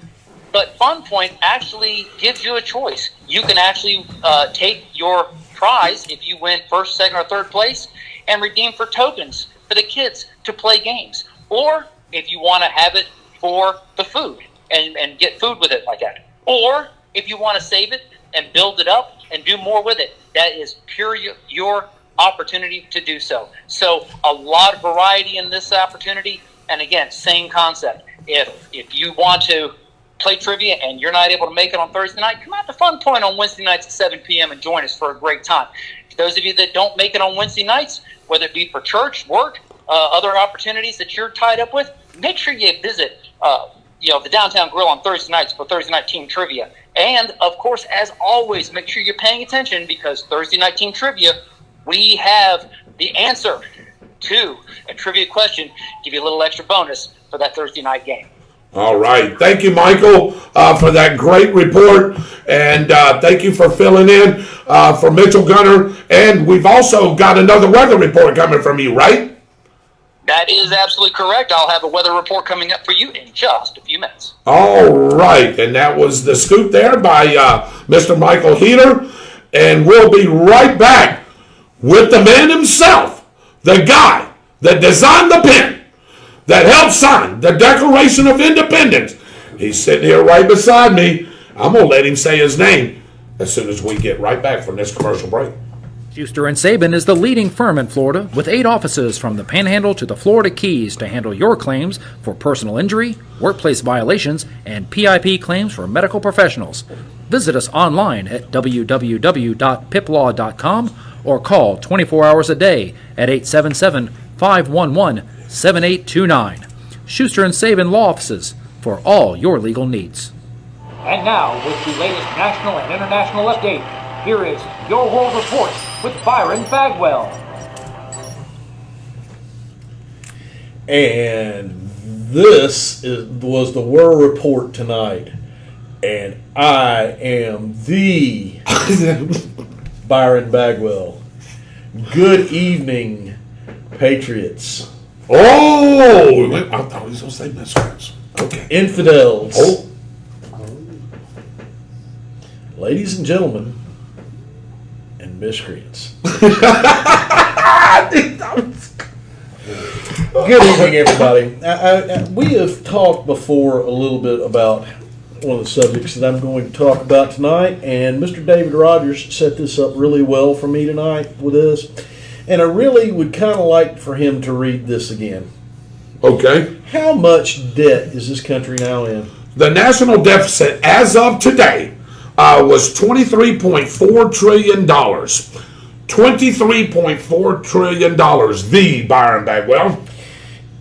[SPEAKER 6] but Fun Point actually gives you a choice. You can actually take your prize if you win first, second, or third place and redeem for tokens for the kids to play games. Or if you want to have it for the food and get food with it like that. Or if you want to save it and build it up and do more with it, that is pure your opportunity to do so. So a lot of variety in this opportunity. And again, same concept. If you want to play trivia and you're not able to make it on Thursday night, come out to Fun Point on Wednesday nights at 7 p.m. and join us for a great time. For those of you that don't make it on Wednesday nights, whether it be for church, work, other opportunities that you're tied up with, make sure you visit the Downtown Grill on Thursday nights for Thursday night team trivia. And, of course, as always, make sure you're paying attention, because Thursday night team trivia, we have the answer to a trivia question, give you a little extra bonus for that Thursday night game.
[SPEAKER 3] All right. Thank you, Michael, for that great report. And thank you for filling in for Mitchell Gunner. And we've also got another weather report coming from you, right?
[SPEAKER 6] That is absolutely correct. I'll have a weather report coming up for you in just a few minutes.
[SPEAKER 3] All right. And that was the scoop there by Mr. Michael Heater. And we'll be right back with the man himself, the guy that designed the pen, that helped sign the Declaration of Independence. He's sitting here right beside me. I'm going to let him say his name as soon as we get right back from this commercial break.
[SPEAKER 1] Schuster and Sabin is the leading firm in Florida, with 8 offices from the Panhandle to the Florida Keys to handle your claims for personal injury, workplace violations, and PIP claims for medical professionals. Visit us online at www.piplaw.com or call 24 hours a day at 877-511-7829. Schuster and Sabin Law Offices for all your legal needs.
[SPEAKER 2] And now, with the latest national and international update, here is Your World Report with Byron Bagwell.
[SPEAKER 5] And this was the World Report tonight. And I am the Byron Bagwell. Good evening, Patriots.
[SPEAKER 3] Oh! I thought he was going to say misfits. Okay.
[SPEAKER 5] Infidels.
[SPEAKER 3] Oh.
[SPEAKER 5] Ladies and gentlemen, and miscreants. Good evening, everybody. We have talked before a little bit about one of the subjects that I'm going to talk about tonight, and Mr. David Rodgers set this up really well for me tonight with this, and I really would kind of like for him to read this again.
[SPEAKER 3] Okay.
[SPEAKER 5] How much debt is this country now in?
[SPEAKER 3] The national deficit as of today was $23.4 trillion. $23.4 trillion. The Byron Bagwell.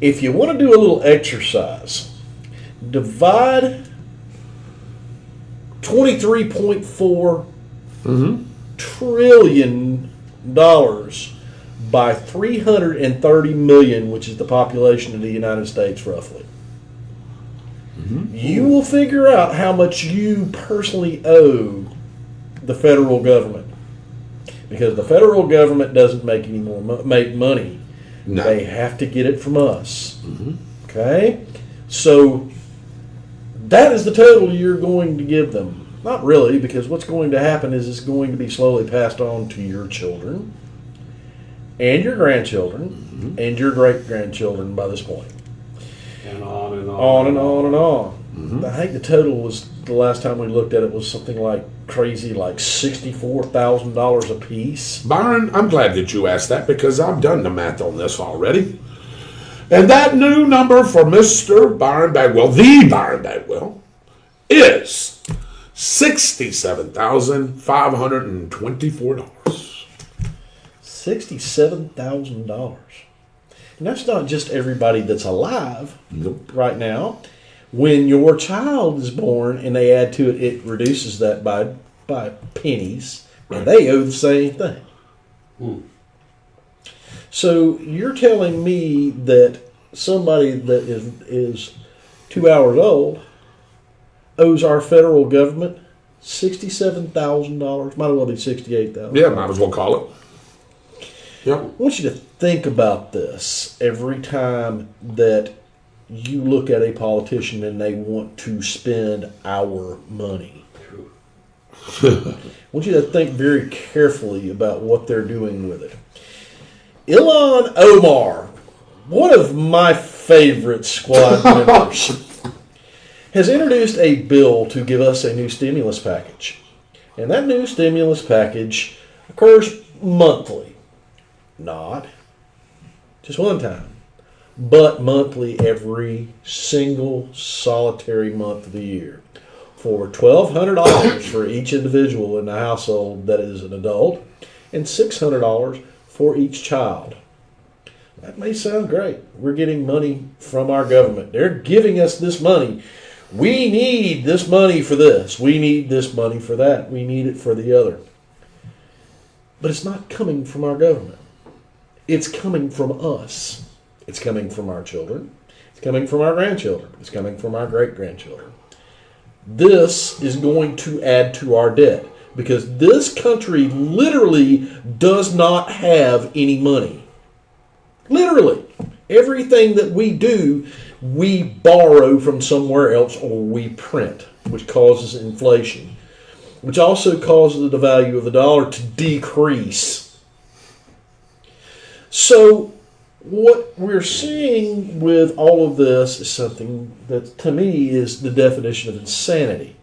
[SPEAKER 5] If you want to do a little exercise, divide 23.4 trillion by 330 million, which is the population of the United States roughly. You will figure out how much you personally owe the federal government, because the federal government doesn't make any more make money.
[SPEAKER 3] No.
[SPEAKER 5] They have to get it from us. Okay, so that is the total you're going to give them. Not really, because what's going to happen is it's going to be slowly passed on to your children and your grandchildren and your great-grandchildren by this point.
[SPEAKER 4] And on and on.
[SPEAKER 5] On and on and on. I think the total was, the last time we looked at it, was something like crazy, like $64,000 a piece.
[SPEAKER 3] Byron, I'm glad that you asked that, because I've done the math on this already. And that new number for Mr. Byron Bagwell, the Byron Bagwell, is $67,524.
[SPEAKER 5] $67,000. And that's not just everybody that's alive right now. When your child is born and they add to it, it reduces that by pennies, and they owe the same thing. So you're telling me that somebody that is 2 hours old owes our federal government $67,000? Might as well be $68,000.
[SPEAKER 3] Yeah, might as well call it. Yep.
[SPEAKER 5] I want you to think about this every time that you look at a politician and they want to spend our money. I want you to think very carefully about what they're doing with it. Ilhan Omar, one of my favorite squad members, has introduced a bill to give us a new stimulus package. And that new stimulus package occurs monthly. Not just one time, but monthly every single solitary month of the year. For $1,200 for each individual in the household that is an adult, and $600 for each child. That may sound great. We're getting money from our government. They're giving us this money. We need this money for this. We need this money for that. We need it for the other. But it's not coming from our government. It's coming from us. It's coming from our children. It's coming from our grandchildren. It's coming from our great-grandchildren. This is going to add to our debt, because this country literally does not have any money. Literally. Everything that we do, we borrow from somewhere else, or we print, which causes inflation, which also causes the value of the dollar to decrease. So what we're seeing with all of this is something that, to me, is the definition of insanity.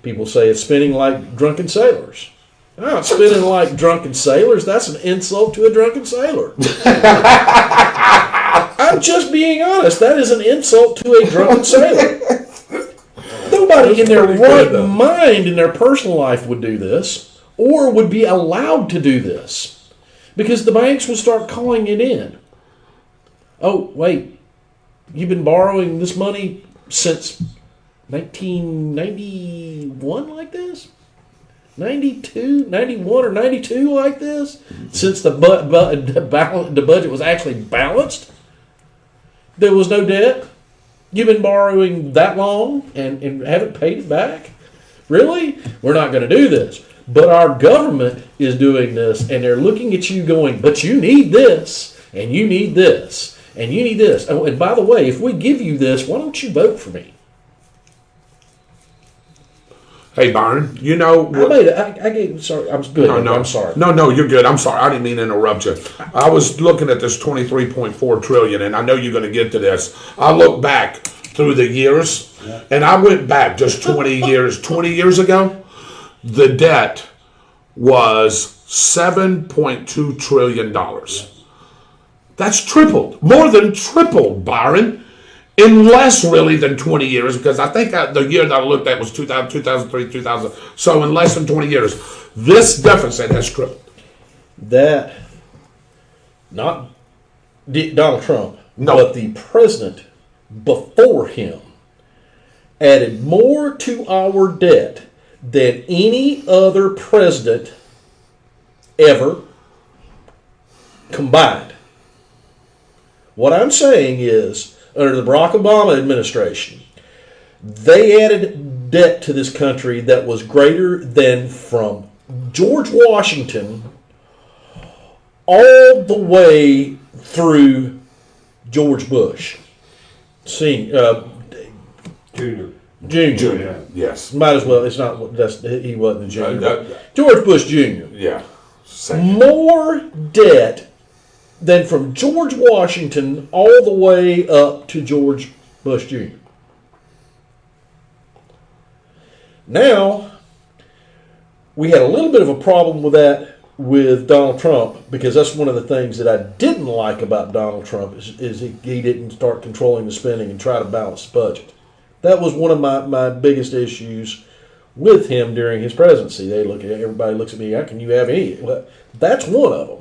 [SPEAKER 5] People say it's spinning like drunken sailors. Oh, it's spinning like drunken sailors. That's an insult to a drunken sailor. I'm just being honest. That is an insult to a drunken sailor. Nobody in their right mind in their personal life would do this, or would be allowed to do this. Because the banks will start calling it in. Oh, wait, you've been borrowing this money since 1991 like this? 92, 91 or 92 like this? Since the budget was actually balanced? There was no debt? You've been borrowing that long and haven't paid it back? Really? We're not going to do this. But our government is doing this, and they're looking at you going, but you need this, and you need this, and you need this. Oh, and by the way, if we give you this, why don't you vote for me?
[SPEAKER 3] Hey, Byron, you know what?
[SPEAKER 5] Sorry, I'm good.
[SPEAKER 3] No,
[SPEAKER 5] I'm sorry.
[SPEAKER 3] No, you're good. I'm sorry. I didn't mean to interrupt you. I was looking at this $23.4 trillion, and I know you're going to get to this. I look back through the years, and I went back just 20 years. 20 years ago, the debt was $7.2 trillion. That's tripled. More than tripled, Byron, in less really than 20 years, because I think the year that I looked at was 2000, 2003, 2000. So in less than 20 years, this deficit has tripled.
[SPEAKER 5] That, not Donald Trump,
[SPEAKER 3] no,
[SPEAKER 5] but the president before him added more to our debt than any other president ever combined. What I'm saying is, under the Barack Obama administration, they added debt to this country that was greater than from George Washington all the way through George Bush. Junior.
[SPEAKER 3] Junior. Yes.
[SPEAKER 5] Might as well. It's not. He wasn't a junior.
[SPEAKER 3] That-
[SPEAKER 5] George Bush Jr.
[SPEAKER 3] Yeah. Same.
[SPEAKER 5] More debt than from George Washington all the way up to George Bush Jr. Now, we had a little bit of a problem with that with Donald Trump, because that's one of the things that I didn't like about Donald Trump is he didn't start controlling the spending and try to balance the budget. That was one of my biggest issues with him during his presidency. Everybody looks at me, how can you have any? Well, that's one of them.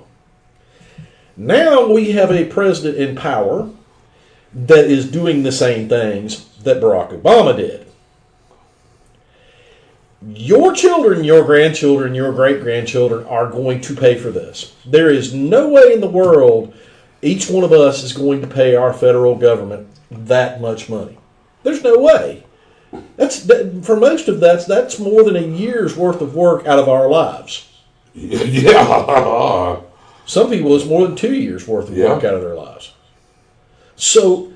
[SPEAKER 5] Now we have a president in power that is doing the same things that Barack Obama did. Your children, your grandchildren, your great-grandchildren are going to pay for this. There is no way in the world each one of us is going to pay our federal government that much money. There's no way. For most of that's more than a year's worth of work out of our lives.
[SPEAKER 3] Yeah.
[SPEAKER 5] Some people, it's more than 2 years worth of work out of their lives. So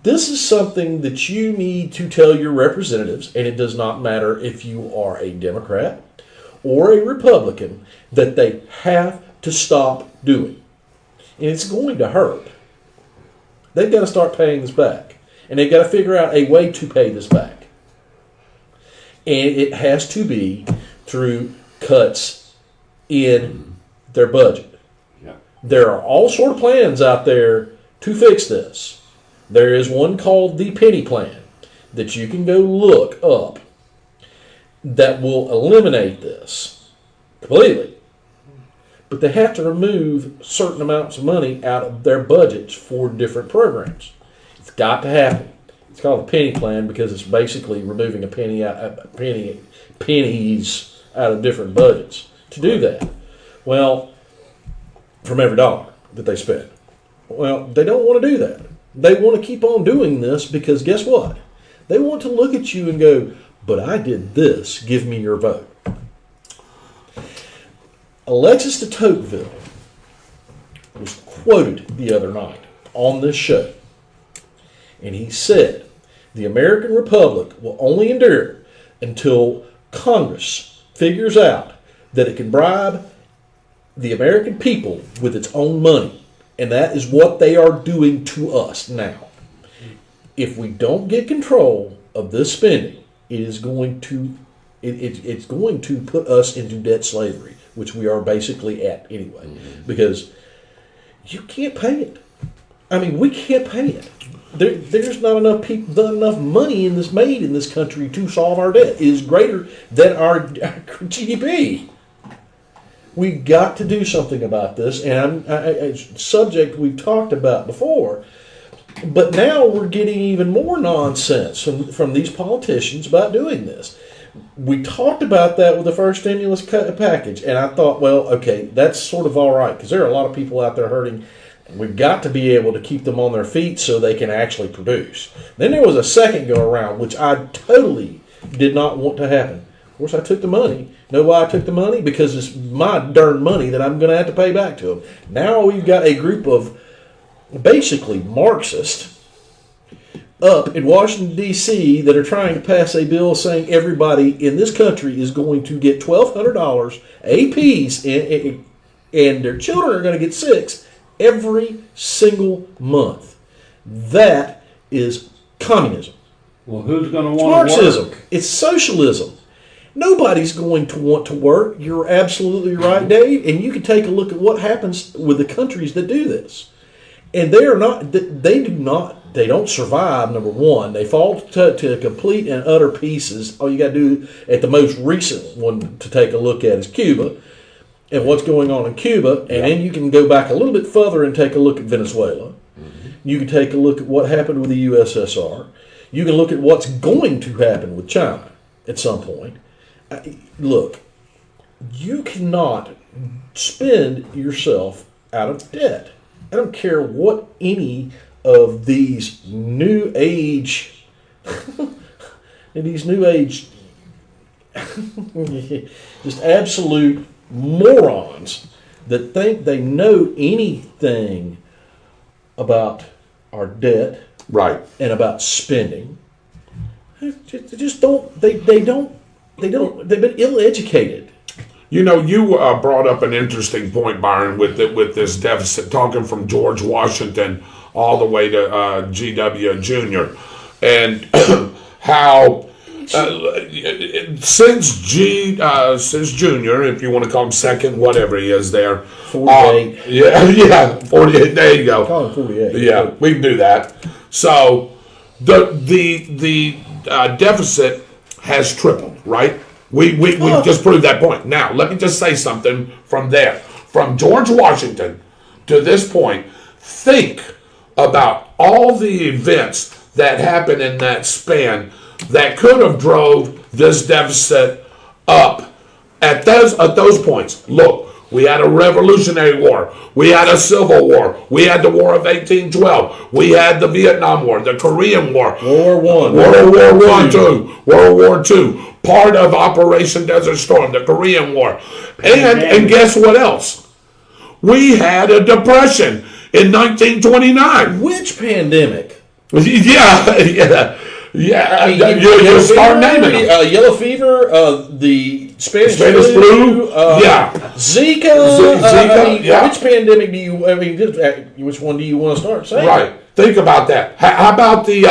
[SPEAKER 5] this is something that you need to tell your representatives, and it does not matter if you are a Democrat or a Republican, that they have to stop doing. And it's going to hurt. They've got to start paying this back. And they've got to figure out a way to pay this back. And it has to be through cuts in their budget.
[SPEAKER 4] Yeah.
[SPEAKER 5] There are all sort of plans out there to fix this. There is one called the penny plan that you can go look up that will eliminate this completely. But they have to remove certain amounts of money out of their budgets for different programs. It's got to happen. It's called the penny plan because it's basically removing pennies out of different budgets to do that. Well, from every dollar that they spend. Well, they don't want to do that. They want to keep on doing this because guess what? They want to look at you and go, but I did this. Give me your vote. Alexis de Tocqueville was quoted the other night on this show. And he said, the American Republic will only endure until Congress figures out that it can bribe the American people with its own money. And that is what they are doing to us now. If we don't get control of this spending, it's going to put us into debt slavery, which we are basically at anyway, because you can't pay it. I mean, we can't pay it. There's not enough money made in this country to solve our debt. It is greater than our GDP. We've got to do something about this, and it's a subject we've talked about before. But now we're getting even more nonsense from these politicians about doing this. We talked about that with the first stimulus package, and I thought, well, okay, that's sort of all right, because there are a lot of people out there hurting. We've got to be able to keep them on their feet so they can actually produce. Then there was a second go around, which I totally did not want to happen. Of course, I took the money. Know why I took the money? Because it's my darn money that I'm going to have to pay back to them. Now we've got a group of basically Marxists up in Washington, D.C. that are trying to pass a bill saying everybody in this country is going to get $1,200 a piece, and their children are going to get $6 every single month. That is communism.
[SPEAKER 4] Well, who's going to
[SPEAKER 5] It's
[SPEAKER 4] want to
[SPEAKER 5] Marxism.
[SPEAKER 4] work?
[SPEAKER 5] It's socialism. Nobody's going to want to work. You're absolutely right, Dave. And you can take a look at what happens with the countries that do this. And they don't survive, number one. They fall to complete and utter pieces. All you got to do at the most recent one to take a look at is Cuba and what's going on in Cuba. And then you can go back a little bit further and take a look at Venezuela. Mm-hmm. You can take a look at what happened with the USSR. You can look at what's going to happen with China at some point. Look, you cannot spend yourself out of debt. I don't care what any of these new age, just absolute morons that think they know anything about our debt,
[SPEAKER 3] Right.
[SPEAKER 5] and about spending. They just don't. They've been ill-educated.
[SPEAKER 3] You know, you brought up an interesting point, Byron, with this deficit, talking from George Washington all the way to G.W. Jr. and how since Jr., if you want to call him second, whatever he is there,
[SPEAKER 5] 48.
[SPEAKER 3] 48. There you go.
[SPEAKER 5] Call him 48.
[SPEAKER 3] Yeah, we can do that. So the deficit has tripled, right? We just proved that point. Now, let me just say something from there. From George Washington to this point, think about all the events that happened in that span that could have drove this deficit up at those points. Look, we had a Revolutionary War. We had a Civil War. We had the War of 1812. We had the Vietnam War, the Korean War.
[SPEAKER 5] World War I.
[SPEAKER 3] World War I, II. World War II. Part of Operation Desert Storm, the Korean War. And guess what else? We had a depression in 1929.
[SPEAKER 5] Which pandemic?
[SPEAKER 3] Yeah. You start naming them.
[SPEAKER 5] Yellow fever, the Spanish
[SPEAKER 3] flu.
[SPEAKER 5] Zika. Which pandemic do you? Which one do you want to start saying?
[SPEAKER 3] Right. Think about that. How about the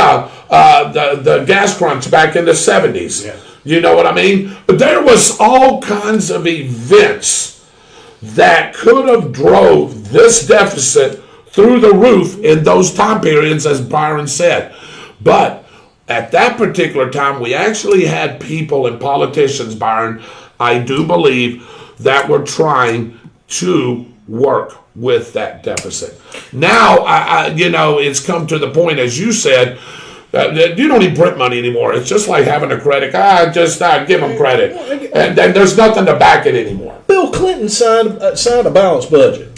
[SPEAKER 3] gas crunch back in the 70s?
[SPEAKER 4] Yeah.
[SPEAKER 3] You know what I mean? But there was all kinds of events that could have drove this deficit through the roof in those time periods, as Byron said. But at that particular time, we actually had people and politicians, Byron, I do believe, that were trying to work with that deficit. Now, it's come to the point, as you said, you don't need print money anymore. It's just like having a credit card. Just give them credit. And then there's nothing to back it anymore.
[SPEAKER 5] Bill Clinton signed a balanced budget.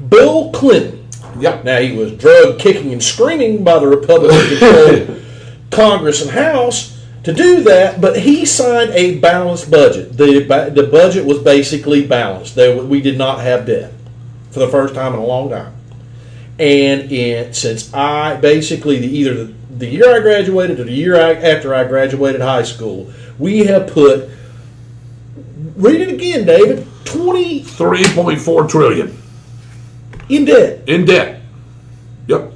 [SPEAKER 5] Bill Clinton.
[SPEAKER 3] Yep.
[SPEAKER 5] Now, he was drugged, kicking, and screaming by the Republican Congress and House to do that, but he signed a balanced budget. The budget was basically balanced. We did not have debt for the first time in a long time. And since I basically either the year I graduated or the year after I graduated high school, we have put, read it again, David,
[SPEAKER 3] 3.4 trillion
[SPEAKER 5] in debt.
[SPEAKER 3] In debt. Yep.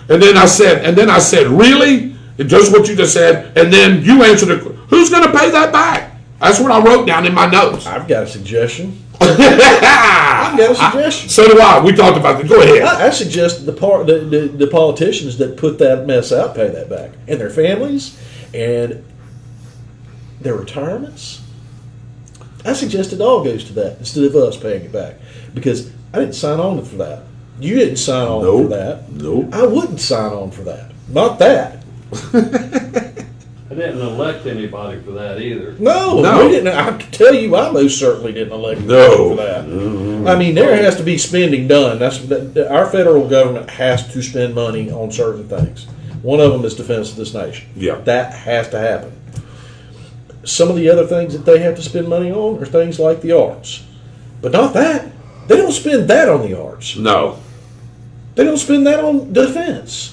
[SPEAKER 3] And then I said, really? Just what you just said. And then you answered it. Who's going to pay that back? That's what I wrote down in my notes.
[SPEAKER 5] I've got a suggestion. I've got a suggestion.
[SPEAKER 3] So do I. We talked about it. Go ahead.
[SPEAKER 5] I suggest the politicians that put that mess out pay that back, and their families, and their retirements. I suggest it all goes to that instead of us paying it back, because I didn't sign on for that. You didn't sign on for that.
[SPEAKER 3] Nope.
[SPEAKER 5] I wouldn't sign on for that. Not that.
[SPEAKER 4] I didn't elect anybody for that either.
[SPEAKER 5] No. We didn't. I can tell you, I most certainly didn't elect anybody for that. I mean, there has to be spending done. Our federal government has to spend money on certain things. One of them is defense of this nation.
[SPEAKER 3] Yeah.
[SPEAKER 5] That has to happen. Some of the other things that they have to spend money on are things like the arts. But not that. They don't spend that on the arts.
[SPEAKER 3] No.
[SPEAKER 5] They don't spend that on defense.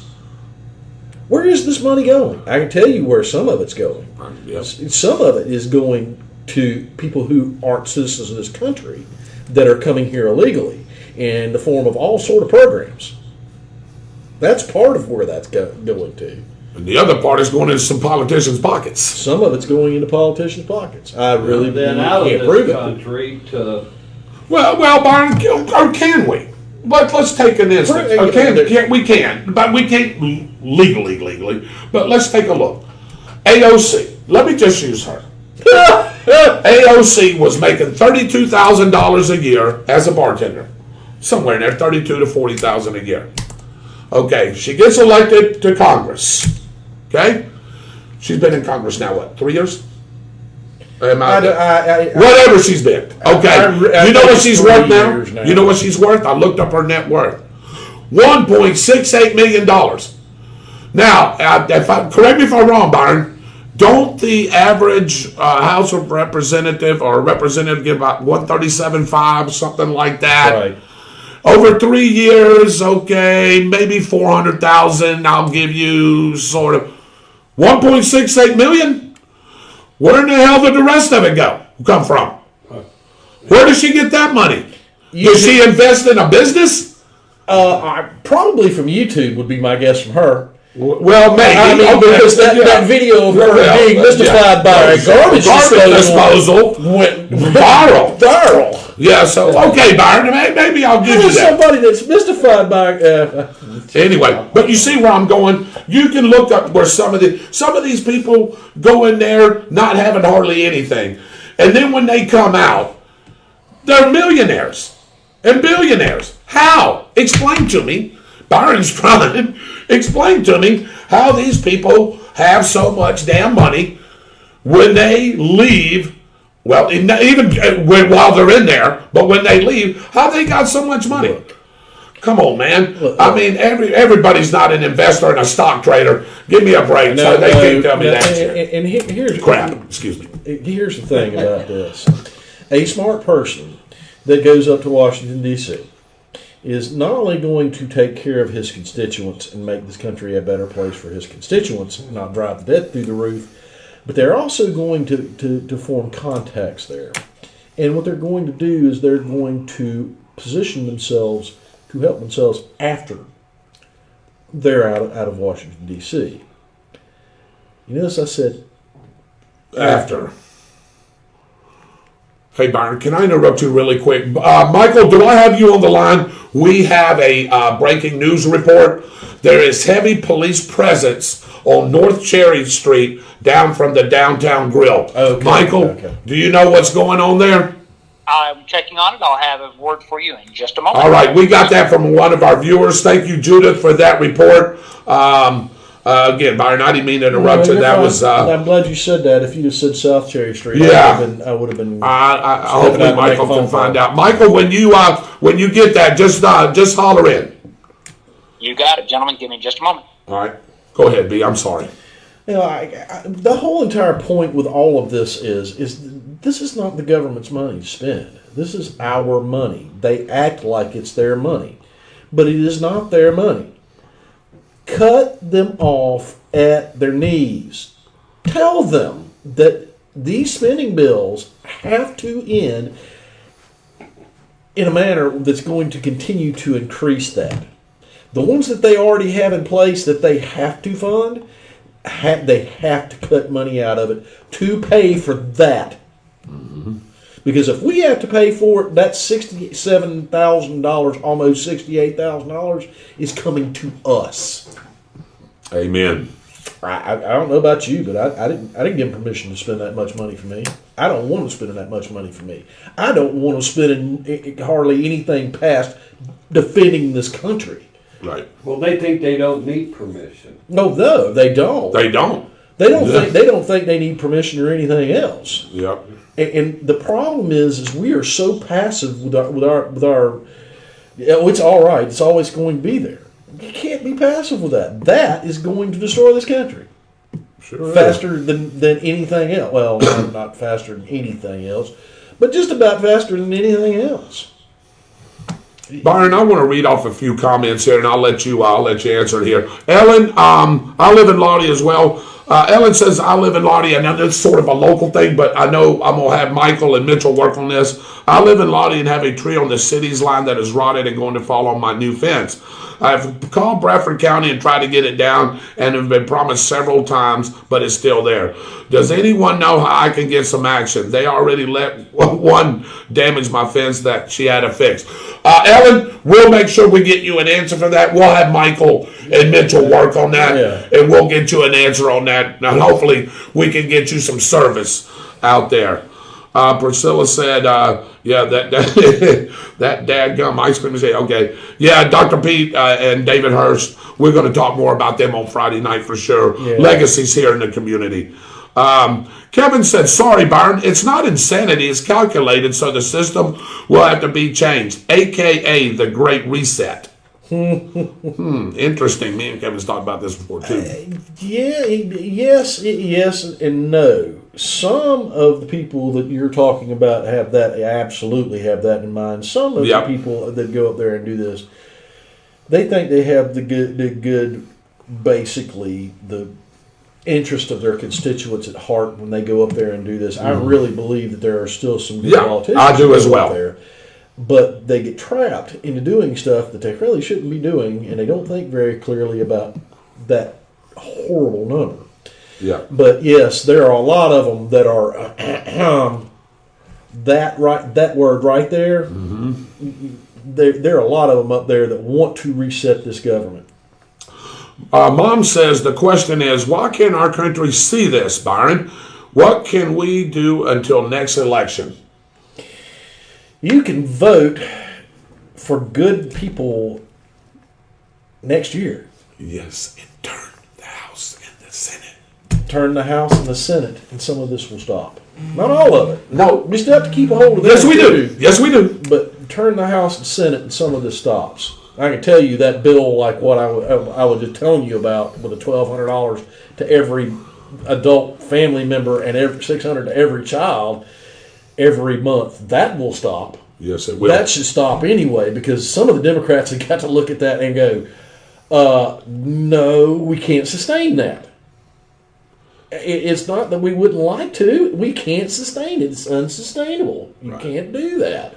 [SPEAKER 5] Where is this money going? I can tell you where some of it's going.
[SPEAKER 3] Yep.
[SPEAKER 5] Some of it is going to people who aren't citizens of this country that are coming here illegally in the form of all sort of programs. That's part of where that's going to.
[SPEAKER 3] And the other part is going into some politicians' pockets.
[SPEAKER 5] Some of it's going into politicians' pockets. I really
[SPEAKER 4] Then out
[SPEAKER 5] can't
[SPEAKER 4] of
[SPEAKER 5] prove
[SPEAKER 4] this
[SPEAKER 5] it.
[SPEAKER 4] country to
[SPEAKER 3] Well, Byron, or can we? Let's take an instance. We can, but we can't legally. But let's take a look. AOC. Let me just use her. AOC was making $32,000 a year as a bartender, somewhere in there, $32,000 to $40,000 a year. Okay, she gets elected to Congress. Okay, she's been in Congress now, what, 3 years? Whatever she's been. Okay. You know what she's worth now? You know what she's worth? I looked up her net worth. $1.68 million. Now, correct me if I'm wrong, Byron. Don't the average House of Representative or representative give about 137.5, something like that?
[SPEAKER 5] Right.
[SPEAKER 3] Over 3 years, okay, maybe 400,000. I'll give you sort of 1.68 million. Where in the hell did the rest of it come from? Where does she get that money? Does she invest in a business?
[SPEAKER 5] Probably from YouTube would be my guess from her.
[SPEAKER 3] Well, maybe.
[SPEAKER 5] I mean, because that video of her being mystified by a garbage disposal went viral.
[SPEAKER 3] Yeah, so, okay, Byron, maybe I'll give you that.
[SPEAKER 5] Somebody that's mystified by...
[SPEAKER 3] Anyway, but you see where I'm going? You can look up where some of these people go in there not having hardly anything. And then when they come out, they're millionaires and billionaires. How? Explain to me. Byron's trying. Explain to me how these people have so much damn money when they leave. Well, even while they're in there, but when they leave, how they got so much money? Come on, man. I mean, everybody's not an investor and a stock trader. Give me a break. So they can't tell me that shit.
[SPEAKER 5] And here's
[SPEAKER 3] crap. Excuse me.
[SPEAKER 5] Here's the thing about this: a smart person that goes up to Washington D.C. is not only going to take care of his constituents and make this country a better place for his constituents, not drive the debt through the roof, but they're also going to form contacts there. And what they're going to do is they're going to position themselves to help themselves after they're out of Washington, D.C. You notice I said
[SPEAKER 3] after. Hey, Byron, can I interrupt you really quick? Michael, do I have you on the line? We have a breaking news report. There is heavy police presence on North Cherry Street down from the downtown grill.
[SPEAKER 5] Okay,
[SPEAKER 3] Michael, do you know what's going on there?
[SPEAKER 6] I'm checking on it. I'll have a word for you in just a moment.
[SPEAKER 3] All right, we got that from one of our viewers. Thank you, Judith, for that report. Again, Byron, I didn't mean to interrupt you. That was.
[SPEAKER 5] I'm glad you said that. If you just said South Cherry Street,
[SPEAKER 3] yeah,
[SPEAKER 5] I would have been.
[SPEAKER 3] Hopefully, Michael can find out. Michael, when you get that, just holler in.
[SPEAKER 6] You got it, gentlemen. Give me just a moment.
[SPEAKER 3] All right, go ahead, B. I'm sorry.
[SPEAKER 5] You know, the whole entire point with all of this is this is not the government's money to spend. This is our money. They act like it's their money, but it is not their money. Cut them off at their knees. Tell them that these spending bills have to end in a manner that's going to continue to increase that. The ones that they already have in place that they have to fund, they have to cut money out of it to pay for that. Mm-hmm. Because if we have to pay for it, that $67,000, almost $68,000, is coming to us.
[SPEAKER 3] Amen.
[SPEAKER 5] I don't know about you, but I didn't give them permission to spend that much money for me. I don't want to spend that much money for me. I don't want to spend hardly anything past defending this country.
[SPEAKER 3] Right.
[SPEAKER 4] Well, they think they don't need permission.
[SPEAKER 5] No, they don't.
[SPEAKER 3] They don't.
[SPEAKER 5] They don't think they need permission or anything else.
[SPEAKER 3] Yep.
[SPEAKER 5] And the problem is we are so passive with our. It's all right. It's always going to be there. You can't be passive with that. That is going to destroy this country.
[SPEAKER 3] Sure
[SPEAKER 5] faster than anything else. Well, not faster than anything else, but just about faster than anything else.
[SPEAKER 3] Byron, I want to read off a few comments here, and I'll let you answer it here. Ellen, I live in Lottie as well. Ellen says, I live in Lottie. I know that's sort of a local thing, but I know I'm going to have Michael and Mitchell work on this. I live in Lottie and have a tree on the city's line that is rotted and going to fall on my new fence. I've called Bradford County and tried to get it down and have been promised several times, but it's still there. Does anyone know how I can get some action? They already let one damage my fence that she had to fix. Ellen, we'll make sure we get you an answer for that. We'll have Michael and Mitchell work on that, and we'll get you an answer on that. Now, hopefully, we can get you some service out there. Priscilla said, yeah, that dadgum ice cream is okay. Yeah, Dr. Pete and David Hurst, we're going to talk more about them on Friday night for sure. Yeah. Legacies here in the community. Kevin said, sorry, Byron, it's not insanity. It's calculated, so the system will have to be changed, a.k.a. the Great Reset. Interesting. Me and Kevin's talked about this before, too.
[SPEAKER 5] Yes, and no. Some of the people that you're talking about absolutely have that in mind. Some of the people that go up there and do this, they think they have the good, basically, the interest of their constituents at heart when they go up there and do this. I really believe that there are still some good politicians.
[SPEAKER 3] I do as well.
[SPEAKER 5] There, but they get trapped into doing stuff that they really shouldn't be doing, and they don't think very clearly about that horrible number.
[SPEAKER 3] Yeah.
[SPEAKER 5] But yes, there are a lot of them that are that word right there. Mm-hmm. There are a lot of them up there that want to reset this government.
[SPEAKER 3] Mom says the question is, why can't our country see this, Byron? What can we do until next election?
[SPEAKER 5] You can vote for good people next year.
[SPEAKER 3] Yes, and turn the House and the Senate.
[SPEAKER 5] Turn the House and the Senate, and some of this will stop. Not all of it.
[SPEAKER 3] No.
[SPEAKER 5] We still have to keep a hold of that.
[SPEAKER 3] Yes, we do. Yes, we do.
[SPEAKER 5] But turn the House and Senate, and some of this stops. I can tell you that bill, like what I was just telling you about, with the $1,200 to every adult family member and $600 to every child every month, that will stop.
[SPEAKER 3] Yes, it will.
[SPEAKER 5] That should stop anyway, because some of the Democrats have got to look at that and go, no, we can't sustain that. It's not that we wouldn't like to. We can't sustain it. It's unsustainable. You can't do that.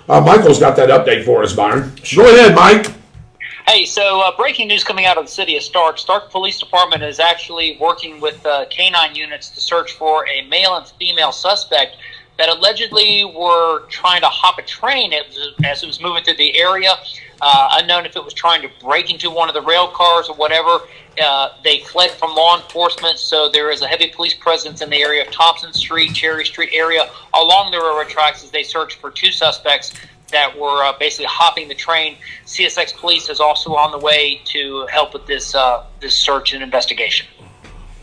[SPEAKER 3] Michael's got that update for us, Byron. Go ahead, Mike.
[SPEAKER 6] Hey, so breaking news coming out of the city of Stark. Stark Police Department is actually working with canine units to search for a male and female suspect that allegedly were trying to hop a train as it was moving through the area. Unknown if it was trying to break into one of the rail cars or whatever. They fled from law enforcement, so there is a heavy police presence in the area of Thompson Street, Cherry Street area along the railroad tracks as they searched for two suspects that were basically hopping the train. CSX police is also on the way to help with this search and investigation.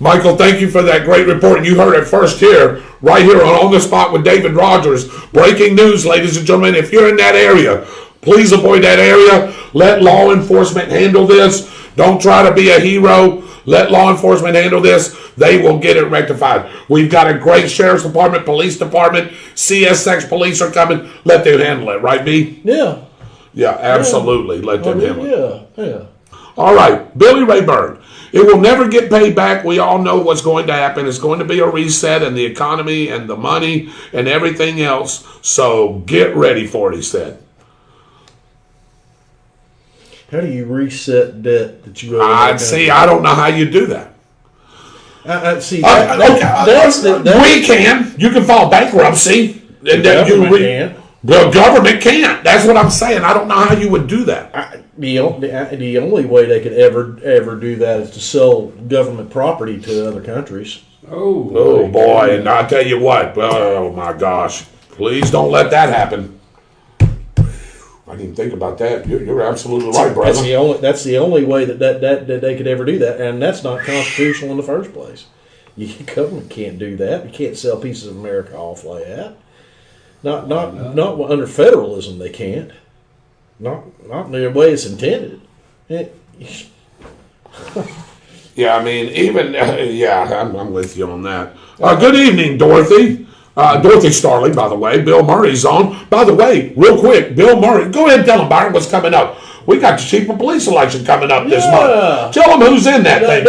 [SPEAKER 3] Michael, thank you for that great report. And you heard it first here, right here on the Spot with David Rodgers. Breaking news, ladies and gentlemen. If you're in that area, please avoid that area. Let law enforcement handle this. Don't try to be a hero. Let law enforcement handle this. They will get it rectified. We've got a great sheriff's department, police department, CSX police are coming. Let them handle it, right, B?
[SPEAKER 5] Yeah.
[SPEAKER 3] Yeah, absolutely. Let them handle it.
[SPEAKER 5] Yeah.
[SPEAKER 3] All right, Billy Rayburn. It will never get paid back. We all know what's going to happen. It's going to be a reset in the economy and the money and everything else. So get ready for it, he said.
[SPEAKER 5] How do you reset debt that you owe?
[SPEAKER 3] I don't know how you do that. We can. You can file bankruptcy. The government can't. That's what I'm saying. I don't know how you would do that.
[SPEAKER 5] The only way they could ever do that is to sell government property to other countries.
[SPEAKER 3] Oh boy! And I'll tell you what. Oh my gosh! Please don't let that happen. I didn't even think about that. You're absolutely right, brother.
[SPEAKER 5] That's the only way that they could ever do that, and that's not constitutional in the first place. Government can't do that. You can't sell pieces of America off like that. Not under federalism. They can't. Not in the way it's intended.
[SPEAKER 3] Yeah, I mean, even I'm with you on that. Good evening, Dorothy. Dorothy Starling, by the way. Bill Murray's on. By the way, real quick, Bill Murray. Go ahead and tell him, Byron, what's coming up. We got the chief of police election coming up this month. Tell him who's in that thing.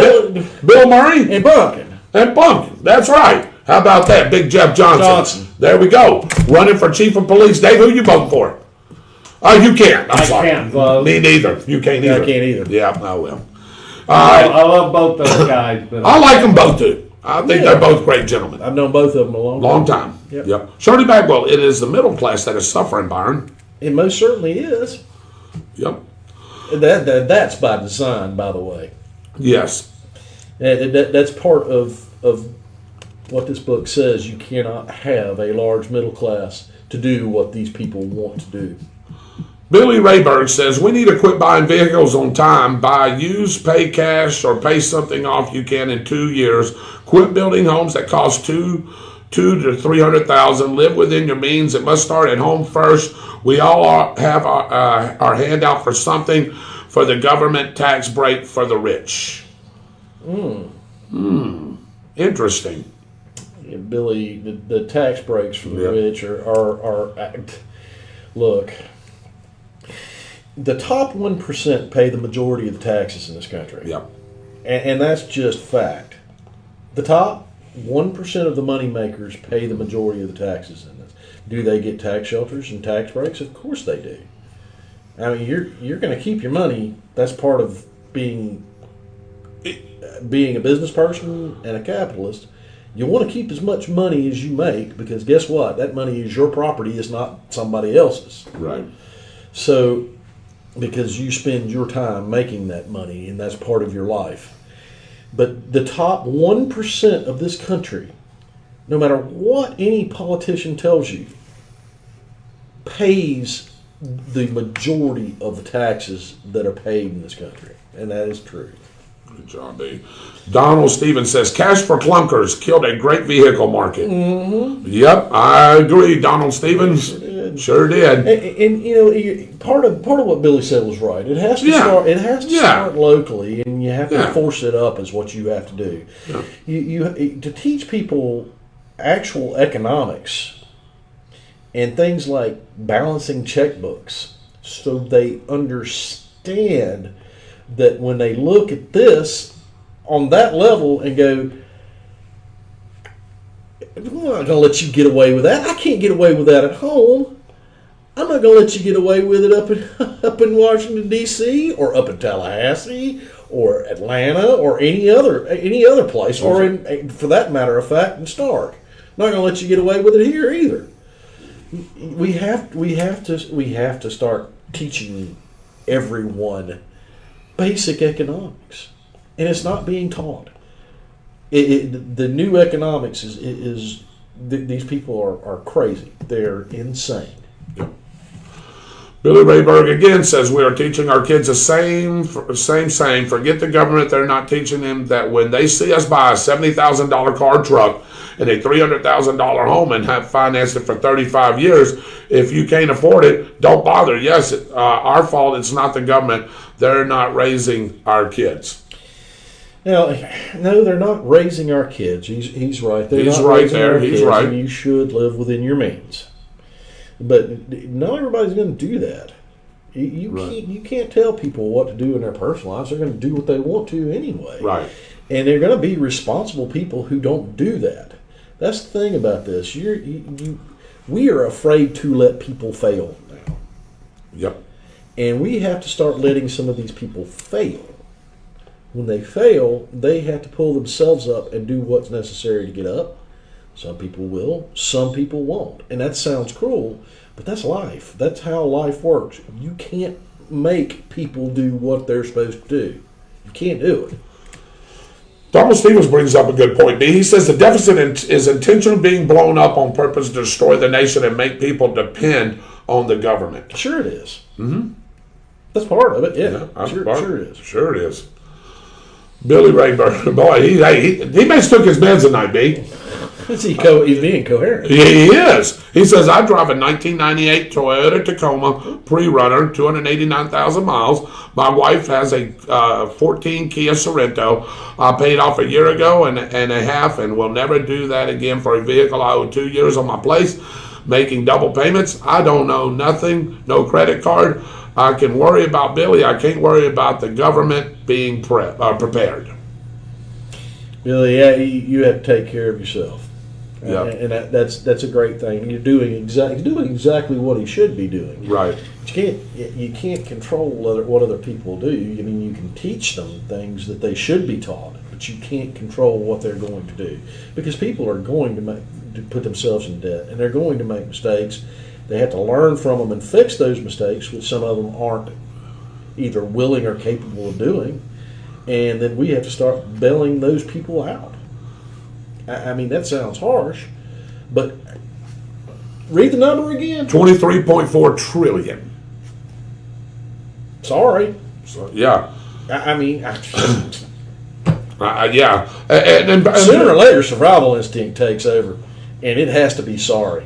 [SPEAKER 3] Bill Murray
[SPEAKER 5] and Pumpkin.
[SPEAKER 3] That's right. How about that, Big Jeff Johnson? There we go. Running for chief of police. Dave, who you voting for? Oh, you can't. I'm sorry.
[SPEAKER 4] Can't vote.
[SPEAKER 3] Me neither. You can't either.
[SPEAKER 5] I can't either.
[SPEAKER 3] Yeah, I will.
[SPEAKER 4] I love both those guys. But
[SPEAKER 3] I like them both, too. I think they're both great gentlemen.
[SPEAKER 5] I've known both of them a long time.
[SPEAKER 3] Yep. Shirley Bagwell, it is the middle class that is suffering, Byron.
[SPEAKER 5] It most certainly is.
[SPEAKER 3] Yep.
[SPEAKER 5] That's by design, by the way.
[SPEAKER 3] Yes.
[SPEAKER 5] That's part of what this book says. You cannot have a large middle class to do what these people want to do.
[SPEAKER 3] Billy Rayberg says, we need to quit buying vehicles on time. Buy used, pay cash, or pay something off you can in 2 years. Quit building homes that cost two to 300,000. Live within your means. It must start at home first. We all have our hand out for something for the government tax break for the rich. Interesting.
[SPEAKER 5] Yeah, Billy, the tax breaks for the rich are look. The top 1% pay the majority of the taxes in this country.
[SPEAKER 3] Yep.
[SPEAKER 5] And that's just fact. The top 1% of the money makers pay the majority of the taxes in this. Do they get tax shelters and tax breaks? Of course they do. I mean, you're going to keep your money. That's part of being a business person and a capitalist. You want to keep as much money as you make, because guess what? That money is your property. It's not somebody else's.
[SPEAKER 3] Right.
[SPEAKER 5] So, because you spend your time making that money, and that's part of your life. But the top 1% of this country, no matter what any politician tells you, pays the majority of the taxes that are paid in this country. And that is true.
[SPEAKER 3] Good job, B. Donald Stevens says, cash for clunkers killed a great vehicle market. Mm-hmm. Yep, I agree, Donald Stevens. Sure did.
[SPEAKER 5] And you know, part of what Billy said was right. It has to start. It has to start locally, and you have to force it up. Is what you have to do. Yeah. You to teach people actual economics and things like balancing checkbooks, so they understand that when they look at this on that level and go, I'm not going to let you get away with that. I can't get away with that at home. I'm not going to let you get away with it up in Washington, D.C. or up in Tallahassee or Atlanta or any other place, or in, for that matter of fact, in Stark. I'm not going to let you get away with it here either. We have to start teaching everyone basic economics, and it's not being taught. The new economics is these people are crazy. They're insane.
[SPEAKER 3] Yep. Billy Rayberg again says, we are teaching our kids the same. Forget the government. They're not teaching them that when they see us buy a $70,000 car, truck, and a $300,000 home and have financed it for 35 years, if you can't afford it, don't bother. Yes, our fault. It's not the government. They're not raising our kids.
[SPEAKER 5] Now, no, they're not raising our kids. He's right.
[SPEAKER 3] He's right there. He's right.
[SPEAKER 5] And you should live within your means. But not everybody's going to do that. You can't tell people what to do in their personal lives. They're going to do what they want to anyway.
[SPEAKER 3] Right.
[SPEAKER 5] And they're going to be responsible people who don't do that. That's the thing about this. We are afraid to let people fail now.
[SPEAKER 3] Yep.
[SPEAKER 5] And we have to start letting some of these people fail. When they fail, they have to pull themselves up and do what's necessary to get up. Some people will, some people won't. And that sounds cruel, but that's life. That's how life works. You can't make people do what they're supposed to do. You can't do it.
[SPEAKER 3] Donald Stevens brings up a good point. He says the deficit is intentionally being blown up on purpose to destroy the nation and make people depend on the government.
[SPEAKER 5] Sure it is. Mm-hmm. That's part of it,
[SPEAKER 3] sure it is. Sure it is. Billy Rayburn, boy, he took his meds tonight, B.
[SPEAKER 5] He's being coherent.
[SPEAKER 3] He is. He says, I drive a 1998 Toyota Tacoma pre-runner, 289,000 miles. My wife has a 14 Kia Sorento. I paid off a year ago and a half and will never do that again for a vehicle. I owe 2 years on my place, making double payments. I don't know nothing, no credit card. I can worry about Billy. I can't worry about the government being prepared.
[SPEAKER 5] Billy, you have to take care of yourself.
[SPEAKER 3] Yeah,
[SPEAKER 5] and that's a great thing. He's doing exactly what he should be doing.
[SPEAKER 3] Right.
[SPEAKER 5] You can't control what other people do. I mean, you can teach them things that they should be taught, but you can't control what they're going to do, because people are going to put themselves in debt, and they're going to make mistakes. They have to learn from them and fix those mistakes, which some of them aren't either willing or capable of doing. And then we have to start bailing those people out. I mean, that sounds harsh, but read the number again.
[SPEAKER 3] 23.4 trillion.
[SPEAKER 5] Sorry.
[SPEAKER 3] So, yeah.
[SPEAKER 5] I mean,
[SPEAKER 3] Yeah. And
[SPEAKER 5] sooner or later, survival instinct takes over, and it has to be sorry.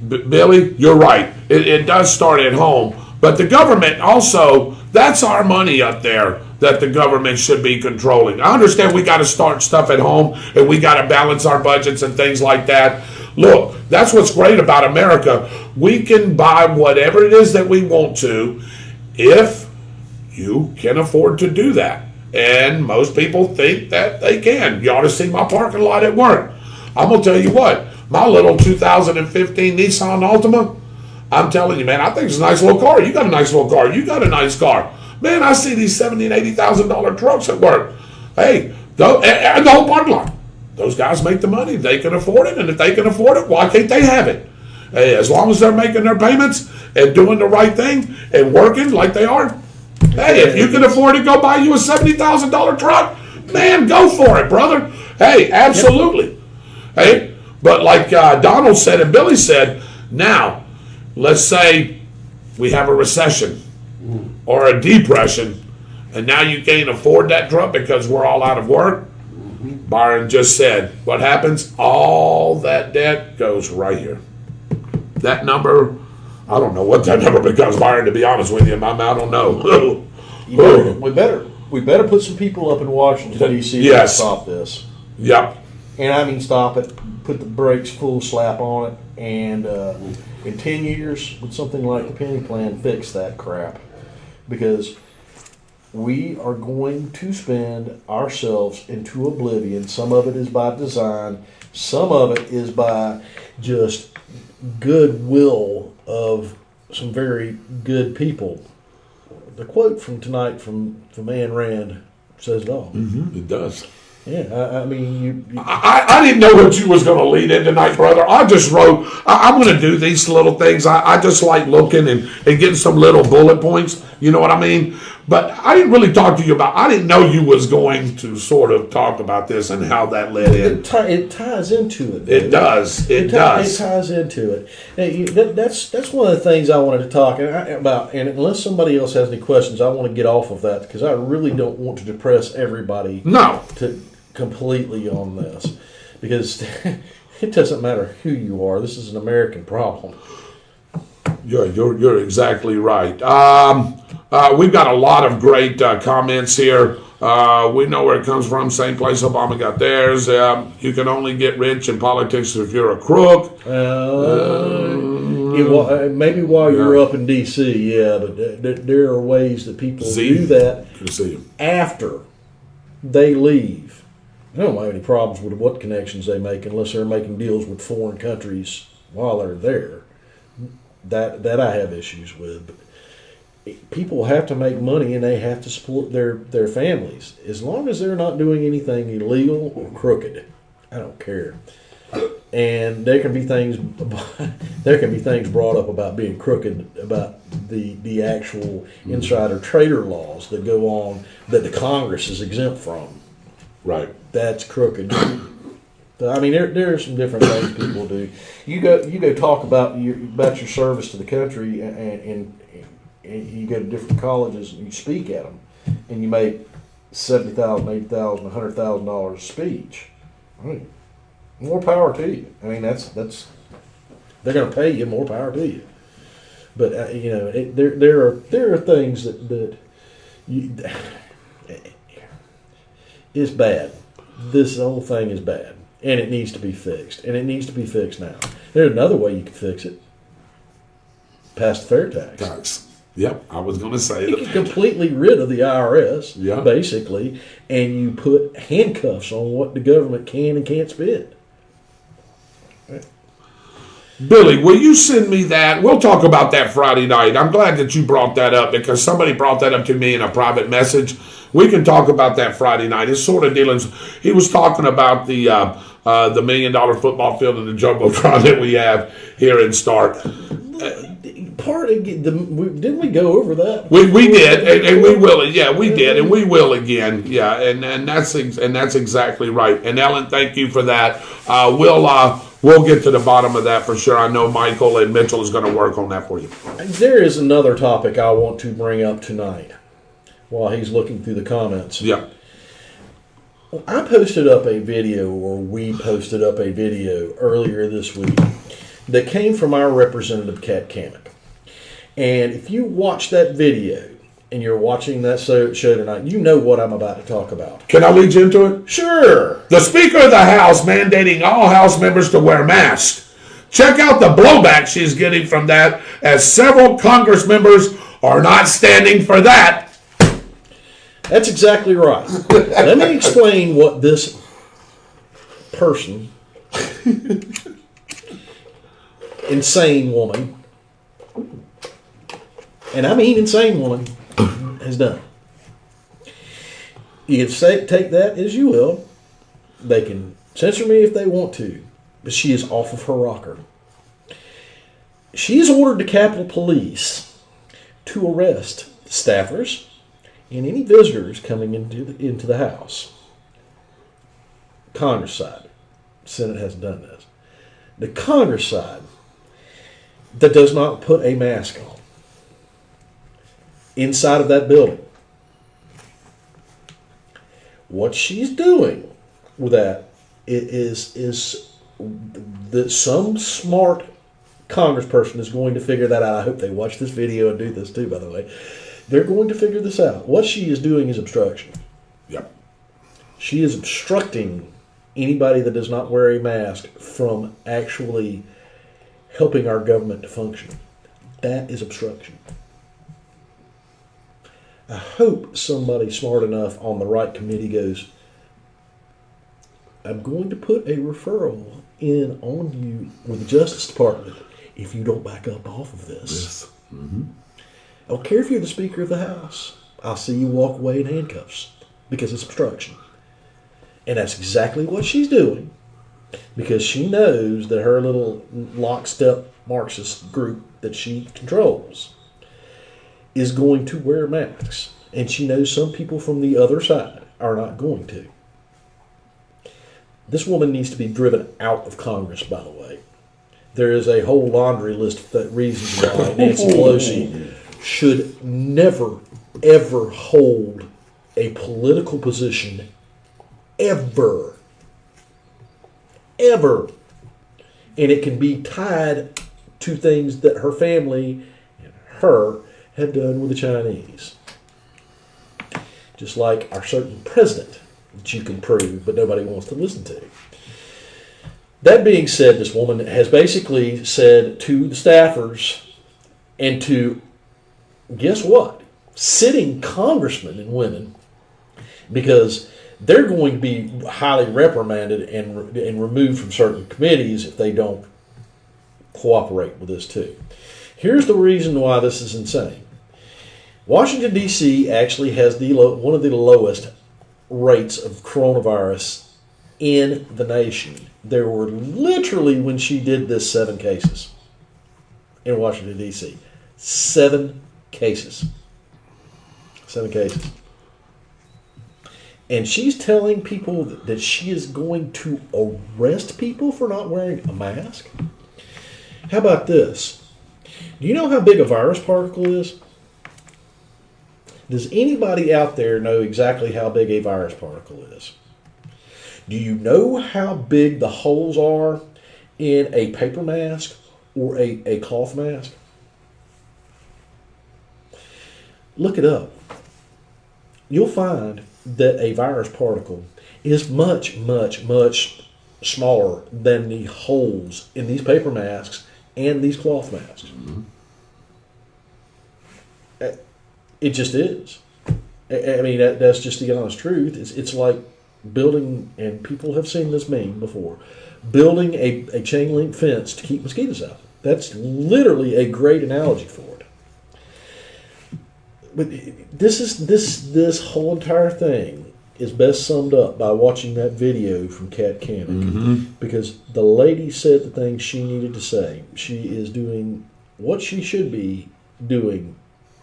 [SPEAKER 3] Billy, you're right. It does start at home. But the government also, that's our money up there that the government should be controlling. I understand we got to start stuff at home and we got to balance our budgets and things like that. Look, that's what's great about America. We can buy whatever it is that we want to if you can afford to do that. And most people think that they can. You ought to see my parking lot at work. I'm going to tell you what, my little 2015 Nissan Altima, I'm telling you, man, I think it's a nice little car. You got a nice little car. You got a nice car. Man, I see these $70,000 and $80,000 trucks at work. Hey, and the whole parking lot. Those guys make the money. They can afford it. And if they can afford it, why can't they have it? Hey, as long as they're making their payments and doing the right thing and working like they are. Hey, if you can afford to go buy you a $70,000 truck, man, go for it, brother. Hey, absolutely. Hey, but like Donald said and Billy said, now, let's say we have a recession or a depression, and now you can't afford that truck because we're all out of work. Byron just said, what happens? All that debt goes right here. That number, I don't know what that number becomes, Byron, to be honest with you. I don't know.
[SPEAKER 5] We better put some people up in Washington, D.C. to stop this.
[SPEAKER 3] Yep.
[SPEAKER 5] And I mean stop it, put the brakes full slap on it, and in 10 years, with something like the penny plan, fix that crap. Because we are going to spend ourselves into oblivion. Some of it is by design. Some of it is by just goodwill of some very good people. The quote from tonight from Ayn Rand says it all.
[SPEAKER 3] Mm-hmm, it does.
[SPEAKER 5] Yeah, I mean,
[SPEAKER 3] I didn't know what you was going to lead in tonight, brother. I just wrote, I'm going to do these little things. I just like looking and getting some little bullet points. You know what I mean? But I didn't really talk to you about, I didn't know you was going to sort of talk about this and how that led in.
[SPEAKER 5] It ties into it.
[SPEAKER 3] It does. It does.
[SPEAKER 5] It ties into it. That's one of the things I wanted to talk about. And unless somebody else has any questions, I want to get off of that because I really don't want to depress everybody.
[SPEAKER 3] No.
[SPEAKER 5] Completely on this, because it doesn't matter who you are. This is an American problem.
[SPEAKER 3] You're exactly right. We've got a lot of great comments here. We know where it comes from. Same place Obama got theirs. You can only get rich in politics if you're a crook.
[SPEAKER 5] Maybe while you're up in D.C., yeah, but there are ways that people do that after they leave. I don't have any problems with what connections they make unless they're making deals with foreign countries while they're there. That I have issues with. But people have to make money and they have to support their families. As long as they're not doing anything illegal or crooked, I don't care. And there can be things brought up about being crooked, about the actual insider trader laws that go on that the Congress is exempt from.
[SPEAKER 3] Right.
[SPEAKER 5] That's crooked. I mean, there are some different things people do. You go talk about your service to the country, and you go to different colleges and you speak at them, and you make $70,000, $80,000, $100,000 speech. I mean, more power to you. I mean, that's they're going to pay you, more power to you. But there are things that it's bad. This whole thing is bad, and it needs to be fixed, and it needs to be fixed now. There's another way you can fix it. Pass the fair tax.
[SPEAKER 3] Yep, I was going to say
[SPEAKER 5] you get completely rid of the IRS, basically, and you put handcuffs on what the government can and can't spend.
[SPEAKER 3] Billy, will you send me that? We'll talk about that Friday night. I'm glad that you brought that up because somebody brought that up to me in a private message. We can talk about that Friday night. It's sort of dealings. He was talking about the $1 million football field and the jumbotron that we have here in Stark.
[SPEAKER 5] Didn't we go over that?
[SPEAKER 3] We did, and we will. Yeah, we did, and we will again. Yeah, and that's exactly right. And Ellen, thank you for that. We'll get to the bottom of that for sure. I know Michael and Mitchell is going to work on that for you.
[SPEAKER 5] There is another topic I want to bring up tonight while he's looking through the comments.
[SPEAKER 3] Yeah.
[SPEAKER 5] I posted up a video, or we posted up a video earlier this week that came from our representative, Kat Kamek. And if you watch that video and you're watching that show tonight, you know what I'm about to talk about.
[SPEAKER 3] Can I lead you into it?
[SPEAKER 5] Sure.
[SPEAKER 3] The Speaker of the House mandating all House members to wear masks. Check out the blowback she's getting from that, as several Congress members are not standing for that.
[SPEAKER 5] That's exactly right. Let me explain what this person, insane woman, and I mean insane woman, has done. You can take that as you will. They can censor me if they want to, but she is off of her rocker. She has ordered the Capitol Police to arrest staffers and any visitors coming into the House. Congress side. Senate hasn't done this. The Congress side that does not put a mask on inside of that building. What she's doing with that is that some smart congressperson is going to figure that out. I hope they watch this video and do this too, by the way. They're going to figure this out. What she is doing is obstruction.
[SPEAKER 3] Yep.
[SPEAKER 5] She is obstructing anybody that does not wear a mask from actually helping our government to function. That is obstruction. I hope somebody smart enough on the right committee goes, I'm going to put a referral in on you with the Justice Department if you don't back up off of this.
[SPEAKER 3] Yes. Mm-hmm.
[SPEAKER 5] I don't care if you're the Speaker of the House. I'll see you walk away in handcuffs because it's obstruction. And that's exactly what she's doing, because she knows that her little lockstep Marxist group that she controls is going to wear masks. And she knows some people from the other side are not going to. This woman needs to be driven out of Congress, by the way. There is a whole laundry list of reasons why Nancy Pelosi should never, ever hold a political position ever. Ever. And it can be tied to things that her family and her have done with the Chinese. Just like our certain president that you can prove, but nobody wants to listen to. That being said, this woman has basically said to the staffers and to, guess what? Sitting congressmen and women, because they're going to be highly reprimanded and removed from certain committees if they don't cooperate with this too. Here's the reason why this is insane. Washington, D.C. actually has one of the lowest rates of coronavirus in the nation. There were literally, when she did this, 7 cases in Washington, D.C. 7 cases. 7 cases. And she's telling people that she is going to arrest people for not wearing a mask? How about this? Do you know how big a virus particle is? Does anybody out there know exactly how big a virus particle is? Do you know how big the holes are in a paper mask or a cloth mask? Look it up. You'll find that a virus particle is much, much, much smaller than the holes in these paper masks and these cloth masks. Mm-hmm. It just is. I mean, that's just the honest truth. It's like building, and people have seen this meme before, building a chain link fence to keep mosquitoes out. That's literally a great analogy for it. But this whole entire thing is best summed up by watching that video from Kat Kamek. Mm-hmm. Because the lady said the things she needed to say. She is doing what she should be doing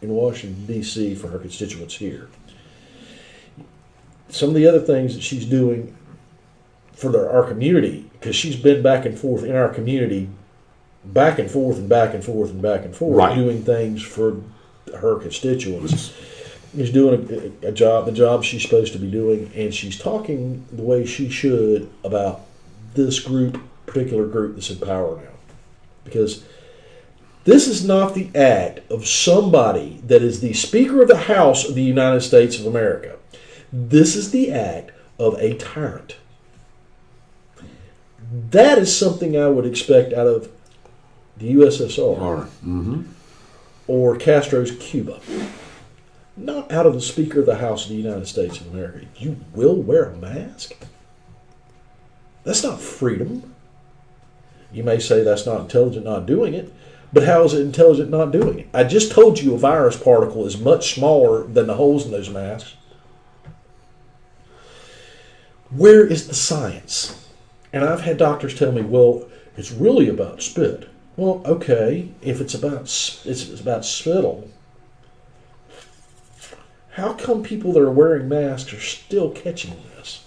[SPEAKER 5] in Washington, D.C. for her constituents here. Some of the other things that she's doing for our community, because she's been back and forth in our community, back and forth and back and forth and back and forth,
[SPEAKER 3] Right.
[SPEAKER 5] doing things for her constituents. She's doing a job, the job she's supposed to be doing, and she's talking the way she should about this particular group that's in power now. Because this is not the act of somebody that is the Speaker of the House of the United States of America. This is the act of a tyrant. That is something I would expect out of the USSR or Castro's Cuba. Not out of the Speaker of the House of the United States of America. You will wear a mask? That's not freedom. You may say that's not intelligent not doing it, but how is it intelligent not doing it? I just told you a virus particle is much smaller than the holes in those masks. Where is the science? And I've had doctors tell me, well, it's really about spit. Well, okay, if it's about spittle, how come people that are wearing masks are still catching this?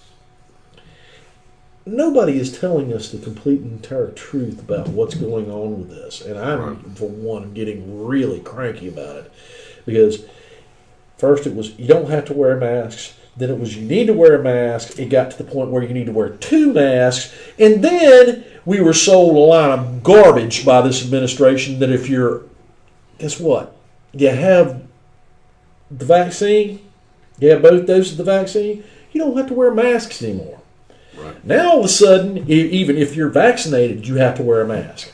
[SPEAKER 5] Nobody is telling us the complete and entire truth about what's going on with this. And I'm, for one, getting really cranky about it. Because first it was, you don't have to wear masks. Then it was, you need to wear a mask. It got to the point where you need to wear 2 masks. And then we were sold a line of garbage by this administration that if you're, guess what? You have the vaccine, you have both doses of the vaccine, you don't have to wear masks anymore. Right. Now all of a sudden, even if you're vaccinated, you have to wear a mask.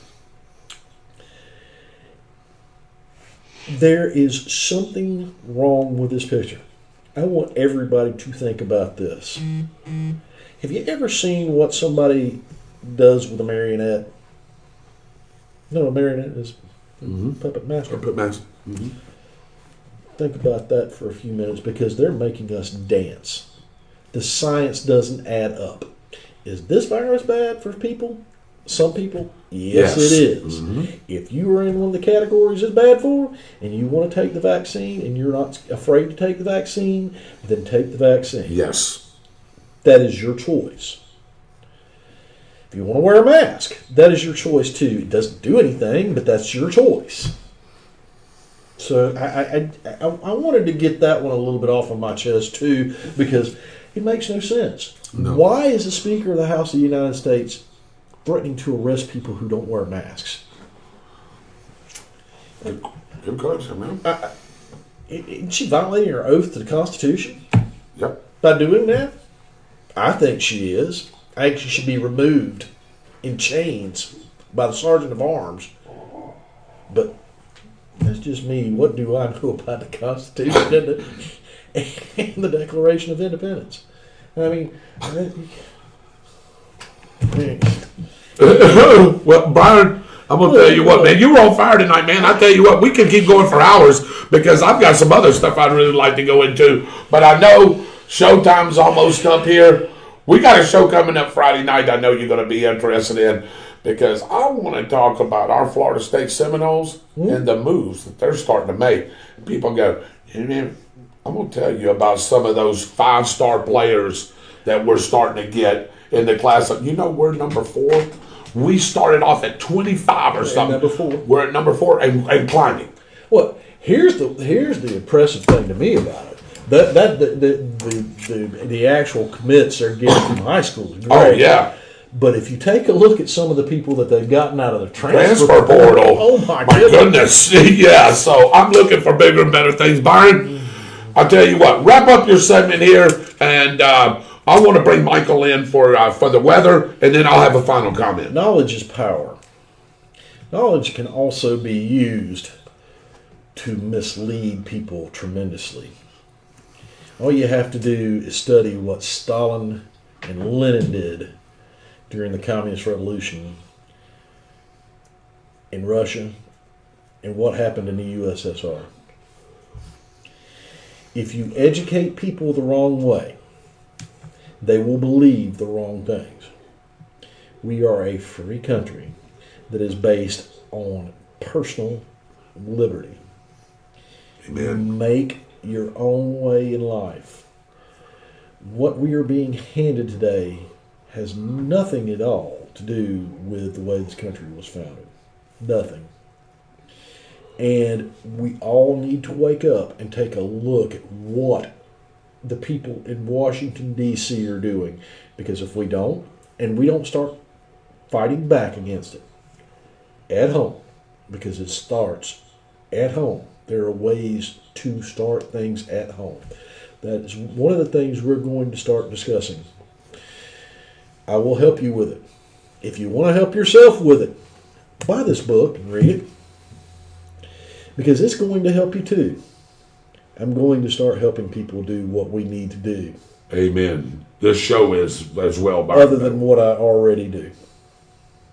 [SPEAKER 5] There is something wrong with this picture. I want everybody to think about this. Have you ever seen what somebody does with a marionette? No, a marionette is puppet master.
[SPEAKER 3] Puppet master.
[SPEAKER 5] Think about that for a few minutes, because they're making us dance. The science doesn't add up. Is this virus bad for people? Some people? Yes. It is. If you are in one of the categories it's bad for, and you want to take the vaccine, and you're not afraid to take the vaccine, then take the vaccine.
[SPEAKER 3] Yes.
[SPEAKER 5] That is your choice. If you want to wear a mask, that is your choice too. It doesn't do anything, but that's your choice. So I wanted to get that one a little bit off of my chest too, because it makes no sense. No. Why is the Speaker of the House of the United States threatening to arrest people who don't wear masks?
[SPEAKER 3] Good question, man.
[SPEAKER 5] Isn't she violating her oath to the Constitution?
[SPEAKER 3] Yep.
[SPEAKER 5] By doing that? I think she is. I think she should be removed in chains by the Sergeant of Arms. But that's just me. What do I know about the Constitution and the Declaration of Independence? I mean,
[SPEAKER 3] well, Brian, I'm going to tell you what, man. You were on fire tonight, man. I tell you what, we can keep going for hours because I've got some other stuff I'd really like to go into. But I know showtime's almost up here. We got a show coming up Friday night I know you're going to be interested in, because I want to talk about our Florida State Seminoles and the moves that they're starting to make. People go, man, I'm going to tell you about some of those 5-star players that we're starting to get in the class. You know, we're number 4. We started off at 25 or something.
[SPEAKER 5] Number 4.
[SPEAKER 3] We're at number 4 and climbing.
[SPEAKER 5] Well, here's the impressive thing to me about it. The actual commits they're getting from high school is great.
[SPEAKER 3] Oh, yeah.
[SPEAKER 5] But if you take a look at some of the people that they've gotten out of the transfer
[SPEAKER 3] portal,
[SPEAKER 5] oh my
[SPEAKER 3] goodness. Yeah, so I'm looking for bigger and better things. Byron, I'll tell you what, wrap up your segment here, and I want to bring Michael in for the weather, and then I'll have a final comment.
[SPEAKER 5] Knowledge is power. Knowledge can also be used to mislead people tremendously. All you have to do is study what Stalin and Lenin did during the Communist Revolution in Russia and what happened in the USSR. If you educate people the wrong way, they will believe the wrong things. We are a free country that is based on personal liberty.
[SPEAKER 3] Amen.
[SPEAKER 5] Make your own way in life. What we are being handed today has nothing at all to do with the way this country was founded. Nothing. And we all need to wake up and take a look at what the people in Washington, D.C. are doing. Because if we don't, and we don't start fighting back against it at home, because it starts at home. There are ways to start things at home. That is one of the things we're going to start discussing. I will help you with it. If you want to help yourself with it, buy this book and read it. Because it's going to help you too. I'm going to start helping people do what we need to do.
[SPEAKER 3] Amen. This show is as well.
[SPEAKER 5] Other than what I already do.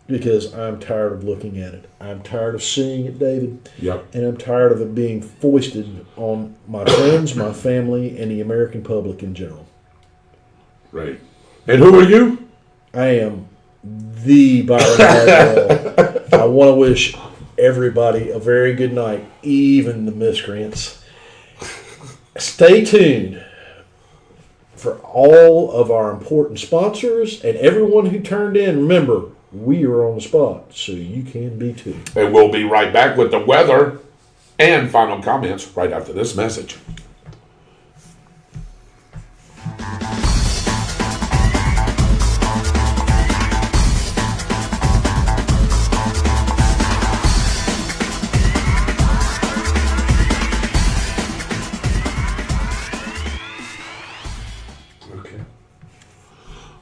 [SPEAKER 5] Because I'm tired of looking at it. I'm tired of seeing it, David.
[SPEAKER 3] Yep.
[SPEAKER 5] And I'm tired of it being foisted on my friends, my family, and the American public in general.
[SPEAKER 3] Right. And who are you?
[SPEAKER 5] I am the Byron Hardwell. I want to wish everybody a very good night, even the miscreants. Stay tuned for all of our important sponsors and everyone who turned in. Remember, we are on the spot, so you can be too.
[SPEAKER 3] And we'll be right back with the weather and final comments right after this message.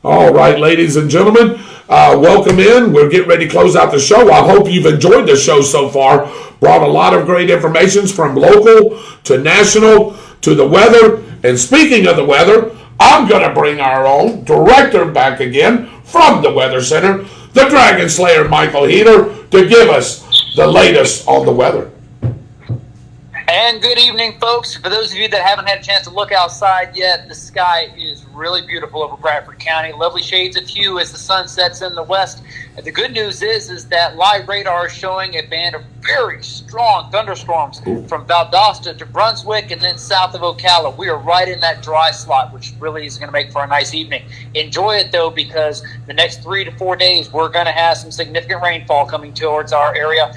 [SPEAKER 3] All right, ladies and gentlemen, welcome in. We're getting ready to close out the show. I hope you've enjoyed the show so far. Brought a lot of great information from local to national to the weather. And speaking of the weather, I'm going to bring our own director back again from the Weather Center, the Dragon Slayer, Michael Heater, to give us the latest on the weather.
[SPEAKER 6] And good evening, folks. For those of you that haven't had a chance to look outside yet, the sky is really beautiful over Bradford County. Lovely shades of hue as the sun sets in the west. And the good news is that live radar is showing a band of very strong thunderstorms from Valdosta to Brunswick and then south of Ocala. We are right in that dry slot, which really is going to make for a nice evening. Enjoy it, though, because the next 3 to 4 days, we're going to have some significant rainfall coming towards our area.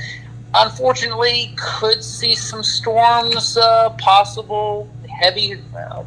[SPEAKER 6] Unfortunately, could see some storms, possible heavy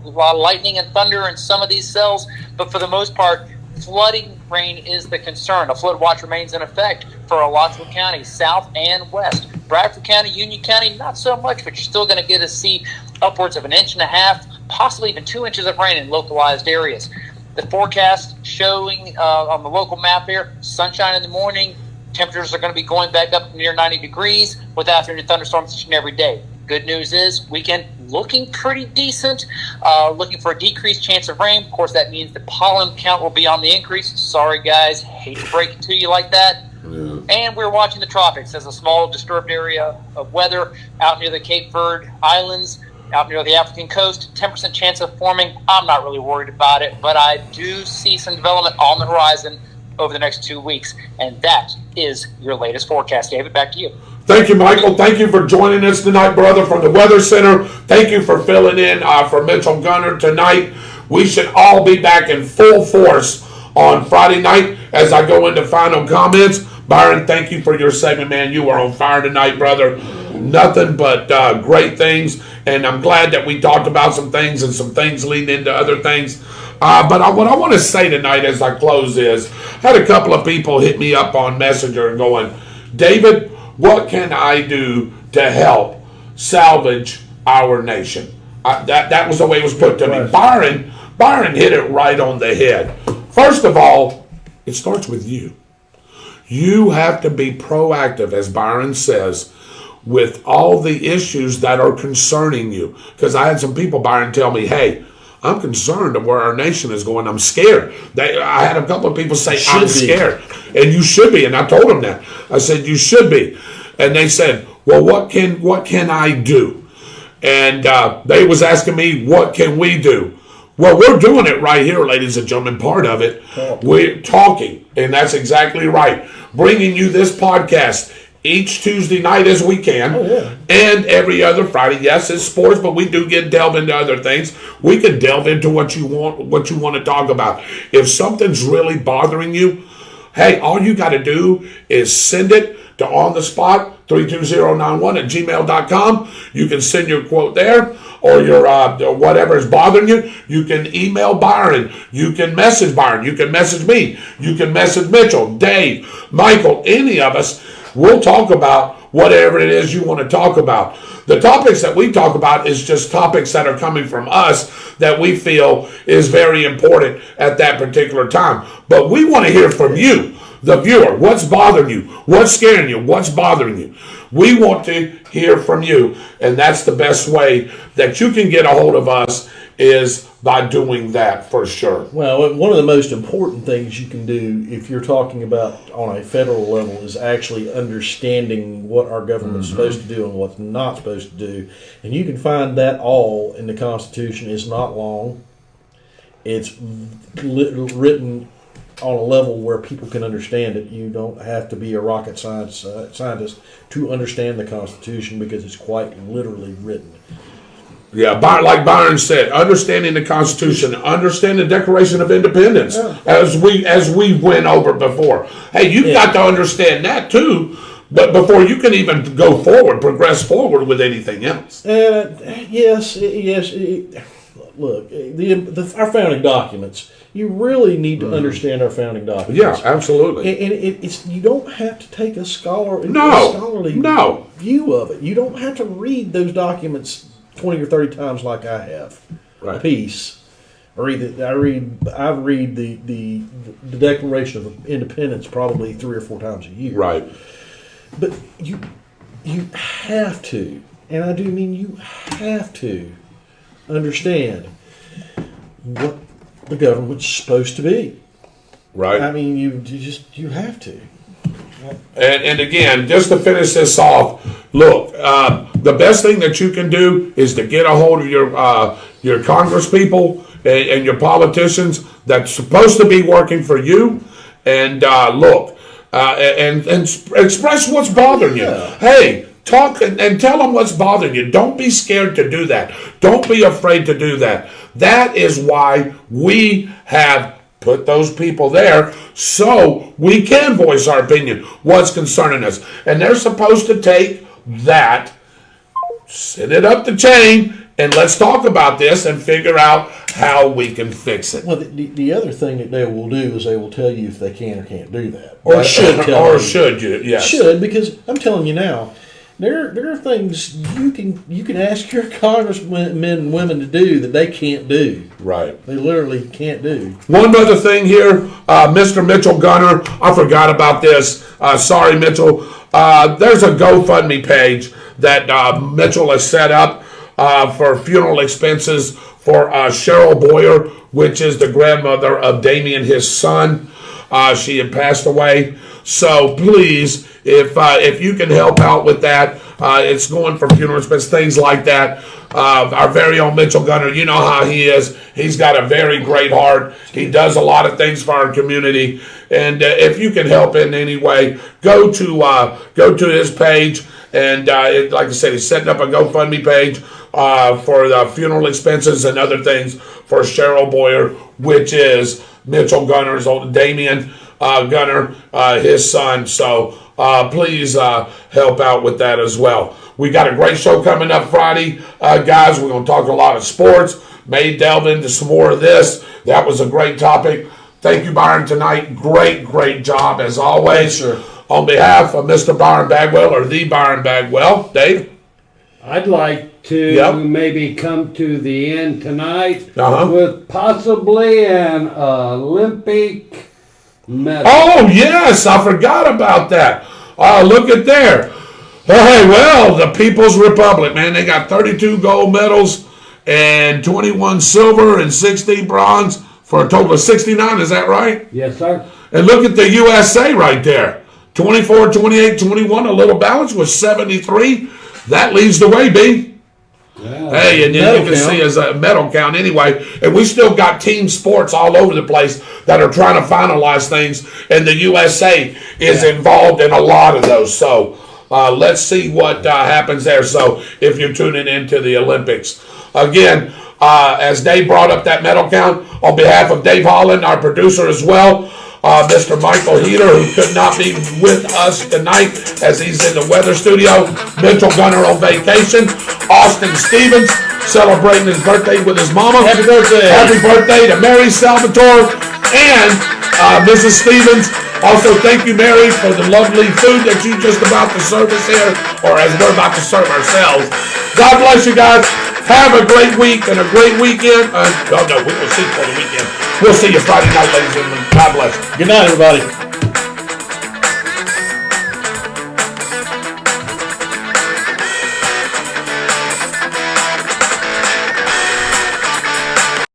[SPEAKER 6] lightning and thunder in some of these cells, but for the most part, flooding rain is the concern. A flood watch remains in effect for Alachua County, south and west. Bradford County, Union County, not so much, but you're still going to get to see upwards of 1.5 inches, possibly even 2 inches of rain in localized areas. The forecast showing on the local map here, sunshine in the morning. Temperatures are going to be going back up near 90 degrees with afternoon thunderstorms each and every day. Good news is weekend looking pretty decent. Looking for a decreased chance of rain. Of course, that means the pollen count will be on the increase. Sorry, guys. Hate to break it to you like that. Yeah. And we're watching the tropics as a small disturbed area of weather out near the Cape Verde Islands, out near the African coast. 10% chance of forming. I'm not really worried about it, but I do see some development on the horizon over the next 2 weeks, and that is your latest forecast. David, back to you.
[SPEAKER 3] Thank you, Michael. Thank you for joining us tonight, brother, from the Weather Center. Thank you for filling in for Mitchell Gunner tonight. We should all be back in full force on Friday night as I go into final comments. Byron, thank you for your segment, man. You were on fire tonight, brother. Nothing but great things, and I'm glad that we talked about some things and some things leading into other things. But what I want to say tonight as I close is, I had a couple of people hit me up on Messenger and going, David, what can I do to help salvage our nation? That was the way it was put to me. Byron hit it right on the head. First of all, it starts with you. You have to be proactive, as Byron says, with all the issues that are concerning you. Because I had some people, Byron, tell me, hey, I'm concerned of where our nation is going. I'm scared. I had a couple of people say, I'm scared. And you should be. And I told them that. I said, you should be. And they said, well, what can I do? And they was asking me, what can we do? Well, we're doing it right here, ladies and gentlemen. Part of it, we're talking. And that's exactly right. Bringing you this podcast each Tuesday night as we can.
[SPEAKER 5] Oh, yeah.
[SPEAKER 3] And every other Friday. Yes, it's sports, but we do delve into other things. We can delve into what you want to talk about. If something's really bothering you, hey, all you got to do is send it to On The Spot 32091 at gmail.com. You can send your quote there, or your whatever is bothering you. You can email Byron. You can message Byron. You can message me. You can message Mitchell, Dave, Michael, any of us. We'll talk about whatever it is you want to talk about. The topics that we talk about is just topics that are coming from us that we feel is very important at that particular time. But we want to hear from you, the viewer. What's bothering you? What's scaring you? What's bothering you? We want to hear from you, and that's the best way that you can get a hold of us is by doing that for sure.
[SPEAKER 5] Well, one of the most important things you can do if you're talking about on a federal level is actually understanding what our government's supposed to do and what's not supposed to do. And you can find that all in the Constitution. It's not long. It's written on a level where people can understand it. You don't have to be a rocket scientist to understand the Constitution because it's quite literally written.
[SPEAKER 3] Yeah, like Byron said, understanding the Constitution, understand the Declaration of Independence, as we went over before. Hey, you've got to understand that too, but before you can even go forward, progress forward with anything else.
[SPEAKER 5] Yes. Look, our founding documents. You really need to understand our founding documents.
[SPEAKER 3] Yeah, absolutely.
[SPEAKER 5] And it's you don't have to take a scholarly view of it. You don't have to read those documents 20 or 30 times like I have.
[SPEAKER 3] Right.
[SPEAKER 5] A piece. I read the Declaration of Independence probably 3 or 4 times a year.
[SPEAKER 3] Right.
[SPEAKER 5] But you have to, and I do mean you have to understand what the government's supposed to be.
[SPEAKER 3] Right.
[SPEAKER 5] I mean, you have to.
[SPEAKER 3] And again, just to finish this off, look, the best thing that you can do is to get a hold of your Congress people and your politicians that's supposed to be working for you, and look, and express what's bothering you. Hey, talk and tell them what's bothering you. Don't be scared to do that. Don't be afraid to do that. That is why we have put those people there so we can voice our opinion, what's concerning us. And they're supposed to take that, send it up the chain, and let's talk about this and figure out how we can fix it.
[SPEAKER 5] Well, the other thing that they will do is they will tell you if they can or can't do that. Or should tell you.
[SPEAKER 3] Or should you, yes.
[SPEAKER 5] Should, because I'm telling you now, there are things you can ask your congressmen and women to do that they can't do.
[SPEAKER 3] Right.
[SPEAKER 5] They literally can't do.
[SPEAKER 3] One other thing here, Mr. Mitchell Gunner, I forgot about this. Sorry, Mitchell. There's a GoFundMe page that Mitchell has set up for funeral expenses for Cheryl Boyer, which is the grandmother of Damien, his son. She had passed away. So please, if you can help out with that, it's going for funeral expenses, things like that. Our very own Mitchell Gunner, you know how he is. He's got a very great heart. He does a lot of things for our community. And if you can help in any way, go to his page. And like I said, he's setting up a GoFundMe page for the funeral expenses and other things for Cheryl Boyer, which is Mitchell Gunner's old Damien Gunner, his son. So please help out with that as well. We got a great show coming up Friday, guys. We're going to talk a lot of sports. May delve into some more of this. That was a great topic. Thank you, Byron, tonight. Great job as always.
[SPEAKER 5] Sure.
[SPEAKER 3] On behalf of Mr. Byron Bagwell, or the Byron Bagwell, Dave?
[SPEAKER 4] I'd like to maybe come to the end tonight with possibly an Olympic medal.
[SPEAKER 3] Oh, yes, I forgot about that. Look at there. Hey, well, the People's Republic, man, they got 32 gold medals and 21 silver and 16 bronze for a total of 69. Is that right?
[SPEAKER 4] Yes, sir.
[SPEAKER 3] And look at the USA right there. 24, 28, 21, a little balance with 73. That leads the way, B.
[SPEAKER 4] Yeah.
[SPEAKER 3] Hey, and then you can see as a medal count anyway. And we still got team sports all over the place that are trying to finalize things. And the USA is involved in a lot of those. So Let's see what happens there. So if you're tuning into the Olympics. Again, as Dave brought up that medal count, on behalf of Dave Holland, our producer as well, Mr. Michael Heater, who could not be with us tonight as he's in the weather studio, Mitchell Gunner on vacation, Austin Stevens celebrating his birthday with his mama.
[SPEAKER 5] Happy birthday.
[SPEAKER 3] Happy birthday to Mary Salvatore and Mrs. Stevens. Also, thank you, Mary, for the lovely food that you just about to serve us here, or as we're about to serve ourselves. God bless you guys. Have a great week and a great weekend. We will see you for the weekend. We'll see you Friday night, ladies and gentlemen. God bless you.
[SPEAKER 5] Good night, everybody.